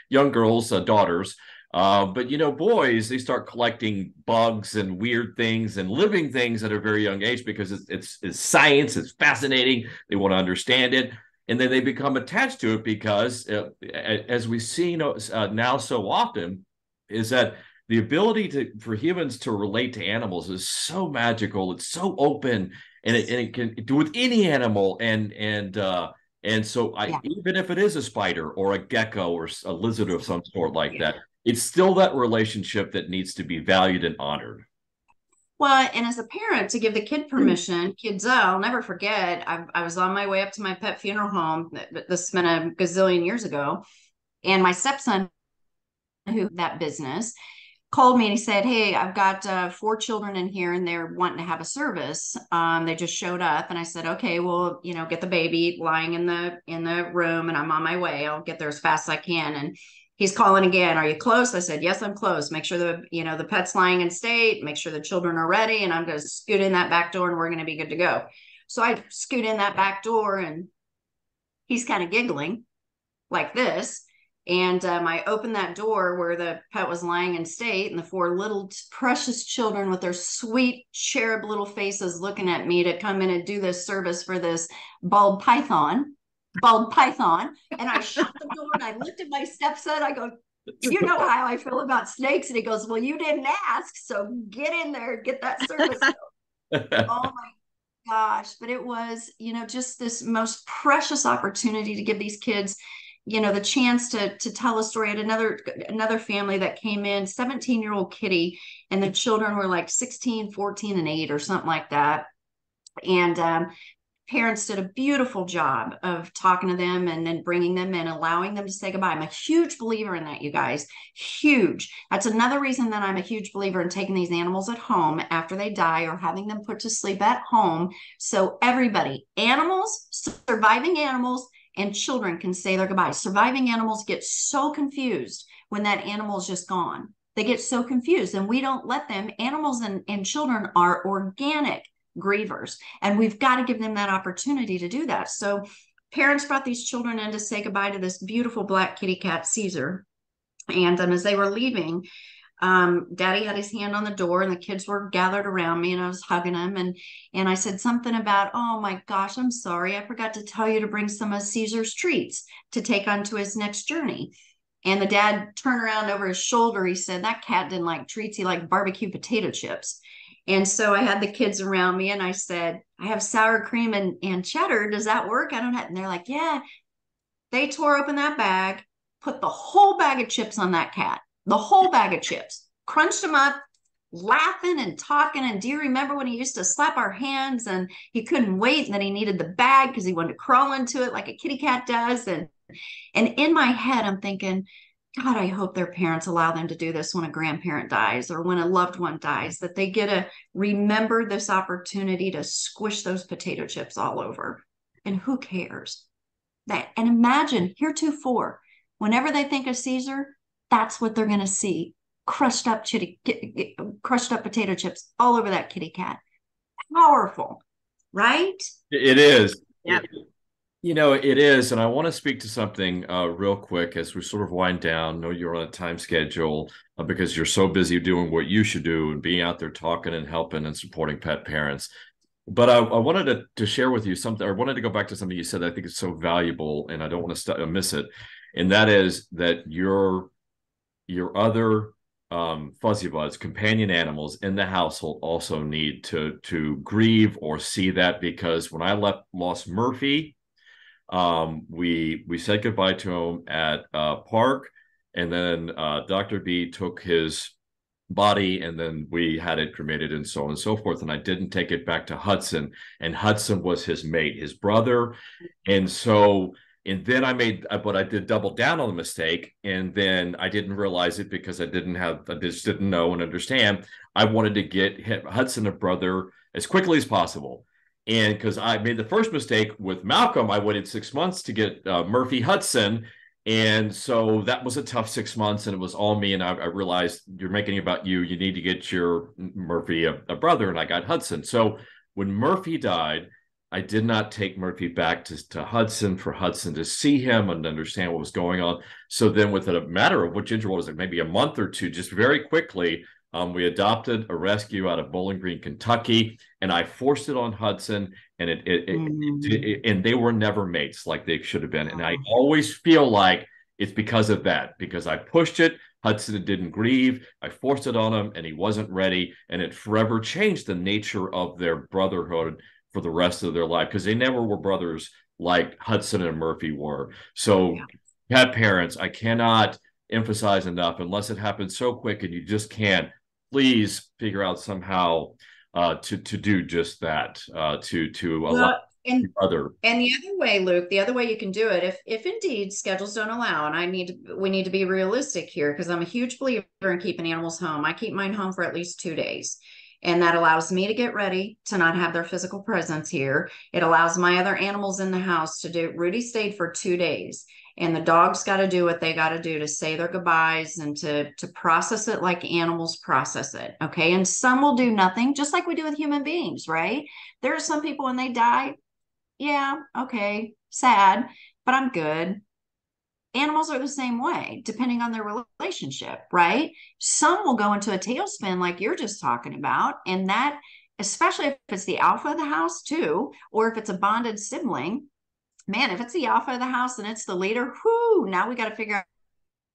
Speaker 1: young girls, daughters. But you know, boys, they start collecting bugs and weird things and living things at a very young age because it's science, it's fascinating. They want to understand it, and then they become attached to it because, as we see now so often, is that the ability for humans to relate to animals is so magical. It's so open, and it can do with any animal. And so
Speaker 3: Yeah.
Speaker 1: even if it is a spider or a gecko or a lizard of some sort like that, it's still that relationship that needs to be valued and honored.
Speaker 3: Well, and as a parent, to give the kid permission, kids, I'll never forget. I was on my way up to my pet funeral home. This has been a gazillion years ago. And my stepson, who that business, called me and he said, "Hey, I've got 4 children in here and they're wanting to have a service. They just showed up." And I said, "Okay, well, get the baby lying in the room and I'm on my way. I'll get there as fast as I can." And he's calling again. "Are you close?" I said, "Yes, I'm close. Make sure the pet's lying in state, make sure the children are ready, and I'm going to scoot in that back door and we're going to be good to go." So I scoot in that back door and he's kind of giggling like this. And I opened that door where the pet was lying in state, and the 4 little precious children with their sweet cherub little faces looking at me to come in and do this service for this bald python. And I shut the door and I looked at my stepson. I go, "You know how I feel about snakes." And he goes, "Well, you didn't ask. So get in there, get that service." Oh my gosh. But it was, just this most precious opportunity to give these kids the chance to tell a story. At another family that came in, 17-year-old kitty, and the children were like 16, 14, and 8 or something like that. And parents did a beautiful job of talking to them and then bringing them in, allowing them to say goodbye. I'm a huge believer in that, you guys. Huge. That's another reason that I'm a huge believer in taking these animals at home after they die or having them put to sleep at home. So everybody, animals, surviving animals, and children can say their goodbyes. Surviving animals get so confused when that animal is just gone. They get so confused, and we don't let them. Animals and children are organic grievers, and we've got to give them that opportunity to do that. So parents brought these children in to say goodbye to this beautiful black kitty cat, Caesar. And as they were leaving, Daddy had his hand on the door and the kids were gathered around me and I was hugging them. And I said something about, "Oh my gosh, I'm sorry. I forgot to tell you to bring some of Caesar's treats to take on to his next journey." And the dad turned around over his shoulder. He said, "That cat didn't like treats. He liked barbecue potato chips." And so I had the kids around me and I said, "I have sour cream and cheddar. Does that work?" I don't know. And they're like, "Yeah." They tore open that bag, put the whole bag of chips on that cat, the whole bag of chips, crunched them up, laughing and talking. And do you remember when he used to slap our hands and he couldn't wait and then he needed the bag because he wanted to crawl into it like a kitty cat does? And in my head, I'm thinking, God, I hope their parents allow them to do this when a grandparent dies or when a loved one dies, that they get to remember this opportunity to squish those potato chips all over. And who cares? And imagine heretofore, whenever they think of Caesar, that's what they're going to see. crushed up potato chips all over that kitty cat. Powerful, right?
Speaker 1: It is.
Speaker 2: Yeah.
Speaker 1: It is. And I want to speak to something real quick as we sort of wind down. I know you're on a time schedule because you're so busy doing what you should do and being out there talking and helping and supporting pet parents. But I wanted to share with you something. I wanted to go back to something you said that I think is so valuable, and I don't want to miss it. And that is that your other fuzzy buds, companion animals in the household, also need to grieve or see that, because when I lost Murphy, we said goodbye to him at park, and then Dr. B took his body, and then we had it cremated and so on and so forth. And I didn't take it back to Hudson, and Hudson was his mate, his brother. And then I did double down on the mistake. And then I didn't realize it because I just didn't know and understand. I wanted to get Hudson a brother as quickly as possible. And because I made the first mistake with Malcolm, I waited 6 months to get Murphy Hudson. And so that was a tough 6 months, and it was all me. And I realized, you're making it about you. You need to get your Murphy a brother, and I got Hudson. So when Murphy died, I did not take Murphy back to Hudson for Hudson to see him and understand what was going on. So then within a matter of, what Ginger was, maybe a month or two, just very quickly, we adopted a rescue out of Bowling Green, Kentucky, and I forced it on Hudson, and and they were never mates like they should have been. And I always feel like it's because of that, because I pushed it. Hudson didn't grieve. I forced it on him, and he wasn't ready, and it forever changed the nature of their brotherhood for the rest of their life, because they never were brothers like Hudson and Murphy were. So, pet parents, I cannot emphasize enough, unless it happens so quick and you just can't, please figure out somehow to do just that, to allow other.
Speaker 3: And the other way, Luke, the other way you can do it, if indeed schedules don't allow, and we need to be realistic here, because I'm a huge believer in keeping animals home. I keep mine home for at least 2 days. And that allows me to get ready to not have their physical presence here. It allows my other animals in the house to do. Rudy stayed for 2 days, and the dogs got to do what they got to do to say their goodbyes and to process it like animals process it. Okay. And some will do nothing, just like we do with human beings, right? There are some people, when they die, yeah, okay, sad, but I'm good. Animals are the same way, depending on their relationship, right? Some will go into a tailspin like you're just talking about. And that, especially if it's the alpha of the house too, or if it's a bonded sibling, man, if it's the alpha of the house and it's the leader, now we got to figure out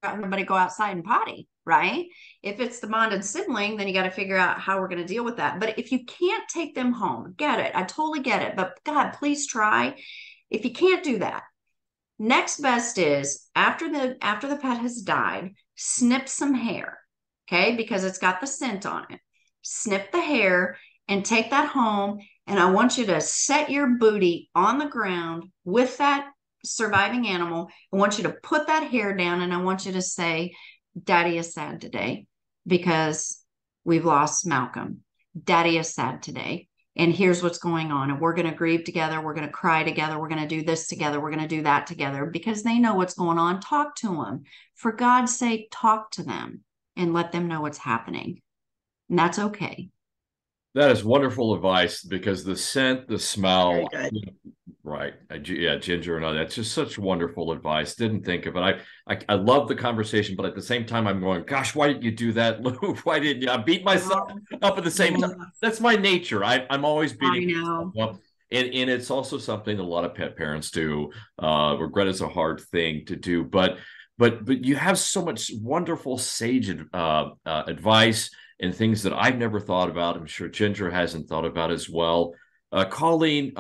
Speaker 3: everybody go outside and potty, right? If it's the bonded sibling, then you got to figure out how we're going to deal with that. But if you can't take them home, get it. I totally get it. But God, please try. If you can't do that, next best is, after the pet has died, snip some hair, okay? Because it's got the scent on it. Snip the hair and take that home. And I want you to set your booty on the ground with that surviving animal. I want you to put that hair down, and I want you to say, Daddy is sad today because we've lost Malcolm. Daddy is sad today, and here's what's going on. And we're going to grieve together. We're going to cry together. We're going to do this together. We're going to do that together, because they know what's going on. Talk to them. For God's sake, talk to them and let them know what's happening. And that's okay.
Speaker 1: That is wonderful advice, because the scent, the smell, right? Yeah, Ginger and all that's just such wonderful advice. Didn't think of it. I love the conversation, but at the same time, I'm going, gosh, why didn't you do that, Lou? Why didn't you? I beat myself up at the same time. That's my nature. I'm always beating myself up. And it's also something a lot of pet parents do. Regret is a hard thing to do, but you have so much wonderful sage advice and things that I've never thought about. I'm sure Ginger hasn't thought about as well. Colleen,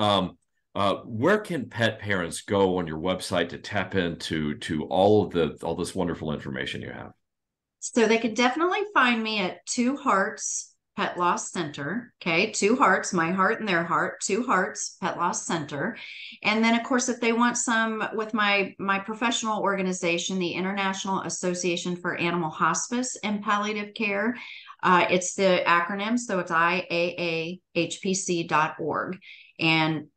Speaker 1: where can pet parents go on your website to tap into all this wonderful information you have?
Speaker 3: So they could definitely find me at Two Hearts Pet Loss Center. Okay, Two Hearts, my heart and their heart. Two Hearts Pet Loss Center. And then, of course, if they want some with my professional organization, the International Association for Animal Hospice and Palliative Care, it's the acronym, so it's IAAHPC.org. And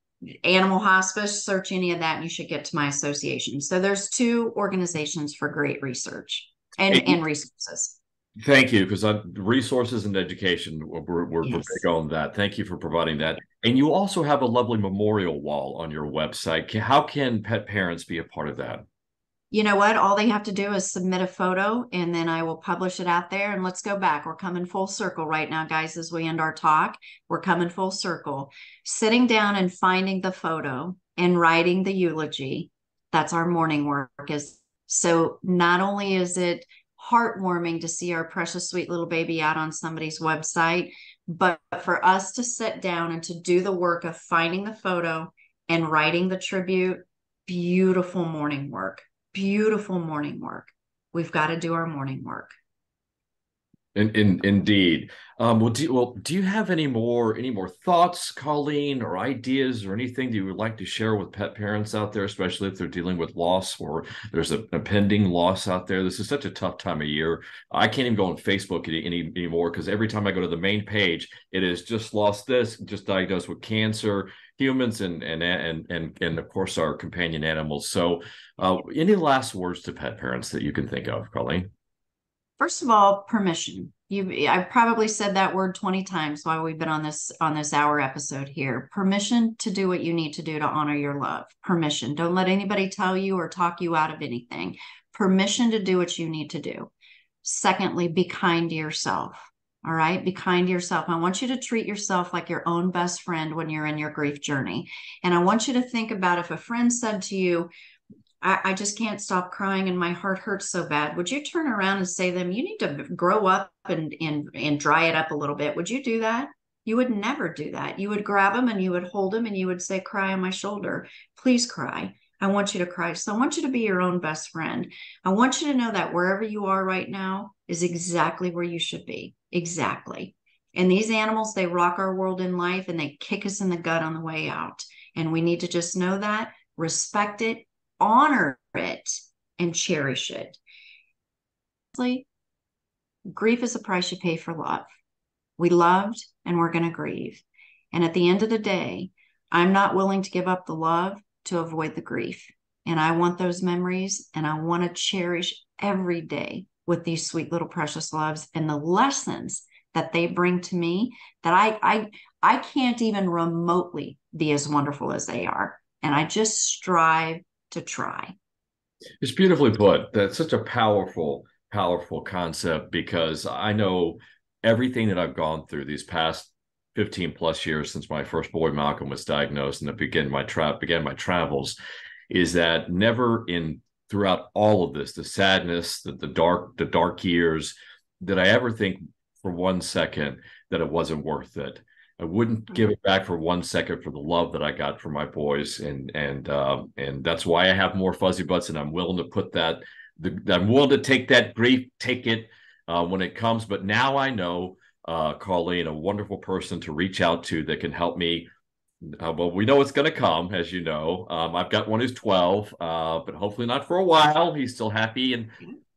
Speaker 3: animal hospice, search any of that and you should get to my association. So there's two organizations for great research and resources.
Speaker 1: Thank you, because resources and education, we're big
Speaker 3: Yes.
Speaker 1: on that. Thank you for providing that. And you also have a lovely memorial wall on your website. How can pet parents be a part of that?
Speaker 3: You know what? All they have to do is submit a photo and then I will publish it out there. And let's go back. We're coming full circle right now, guys, as we end our talk. We're coming full circle. Sitting down and finding the photo and writing the eulogy. That's our morning work. Is so not only is it heartwarming to see our precious sweet little baby out on somebody's website, but for us to sit down and to do the work of finding the photo and writing the tribute, beautiful morning work. Beautiful morning work. We've got to do our morning work.
Speaker 1: Indeed. Do you have any more thoughts, Colleen, or ideas, or anything that you would like to share with pet parents out there, especially if they're dealing with loss or there's a pending loss out there? This is such a tough time of year. I can't even go on Facebook anymore because every time I go to the main page, it is just lost this, just diagnosed with cancer, humans and of course our companion animals. So, any last words to pet parents that you can think of, Colleen?
Speaker 3: First of all, permission. I've probably said that word 20 times while we've been on this hour episode here. Permission to do what you need to do to honor your love. Permission. Don't let anybody tell you or talk you out of anything. Permission to do what you need to do. Secondly, be kind to yourself. All right. Be kind to yourself. I want you to treat yourself like your own best friend when you're in your grief journey. And I want you to think about if a friend said to you, I just can't stop crying and my heart hurts so bad. Would you turn around and say to them, you need to grow up and dry it up a little bit? Would you do that? You would never do that. You would grab them and you would hold them and you would say, cry on my shoulder. Please cry. I want you to cry. So I want you to be your own best friend. I want you to know that wherever you are right now is exactly where you should be. Exactly. And these animals, they rock our world in life and they kick us in the gut on the way out. And we need to just know that, respect it, honor it, and cherish it. Grief is a price you pay for love. We loved and we're going to grieve. And at the end of the day, I'm not willing to give up the love to avoid the grief. And I want those memories and I want to cherish every day with these sweet little precious loves and the lessons that they bring to me that I can't even remotely be as wonderful as they are. And I just strive to try.
Speaker 1: It's beautifully put. That's such a powerful concept because I know everything that I've gone through these past 15 plus years since my first boy Malcolm was diagnosed and I began my travels is that never in throughout all of this, the sadness, the dark years, did I ever think for 1 second that it wasn't worth it. I wouldn't give it back for 1 second for the love that I got from my boys, and that's why I have more fuzzy butts, and I'm willing to put that. I'm willing to take that grief, take it when it comes. But now I know, Colleen, a wonderful person to reach out to that can help me. Well, we know it's going to come, as you know. I've got one who's 12, but hopefully not for a while. He's still happy and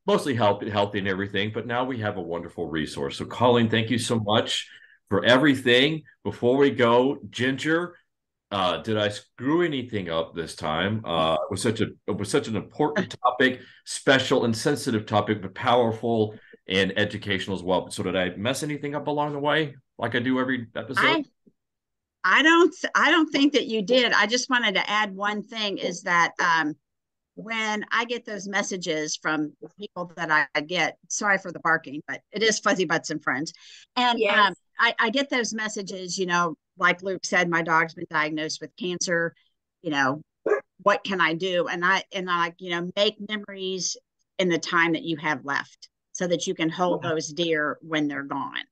Speaker 1: mostly healthy and everything. But now we have a wonderful resource. So, Colleen, thank you so much for everything. Before we go, Ginger, did I screw anything up this time? It was such an important topic, special and sensitive topic, but powerful and educational as well. So did I mess anything up along the way, like I do every episode?
Speaker 2: I don't think that you did. I just wanted to add one thing is that when I get those messages from people that I get, sorry for the barking, but it is Fuzzy Butts and Friends. And yes. I get those messages, like Luke said, my dog's been diagnosed with cancer, what can I do? And I make memories in the time that you have left so that you can hold those dear when they're gone.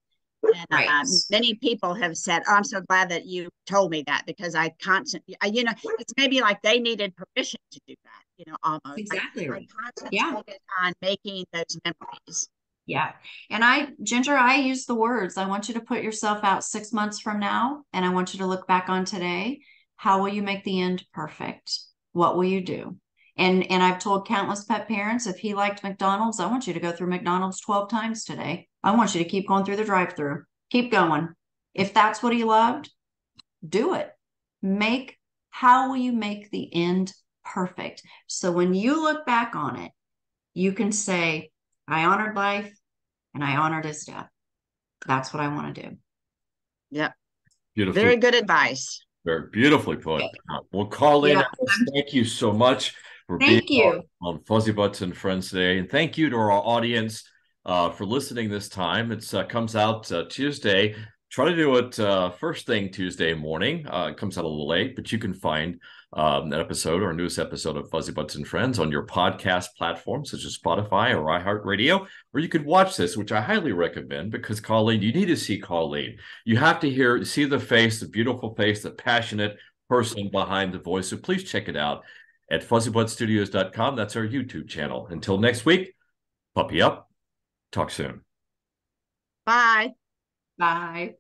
Speaker 2: And right. Many people have said, oh, I'm so glad that you told me that because I constantly, it's maybe like they needed permission to do that, almost.
Speaker 3: Exactly.
Speaker 2: I concentrated on making those memories.
Speaker 3: Yeah. And Ginger, I use the words, I want you to put yourself out 6 months from now, and I want you to look back on today. How will you make the end perfect? What will you do? And I've told countless pet parents, if he liked McDonald's, I want you to go through McDonald's 12 times today. I want you to keep going through the drive-through. Keep going. If that's what he loved, do it. How will you make the end perfect? So when you look back on it, you can say, I honored life. and I honored his death. That's what I want to do.
Speaker 2: Yep.
Speaker 1: Beautiful.
Speaker 2: Very good advice.
Speaker 1: Very beautifully put. Well, Colleen, thank you so much for being on Fuzzy Butts and Friends today. And thank you to our audience for listening this time. It comes out Tuesday. Try to do it first thing Tuesday morning. It comes out a little late, but you can find that episode or newest episode of Fuzzy Butts and Friends on your podcast platforms such as Spotify or iHeartRadio, or you could watch this, which I highly recommend, because Colleen, you need to see Colleen. You have to see the face, the beautiful face, the passionate person behind the voice. So please check it out at fuzzybuttstudios.com. That's our YouTube channel. Until next week, puppy up. Talk soon.
Speaker 2: Bye.
Speaker 3: Bye.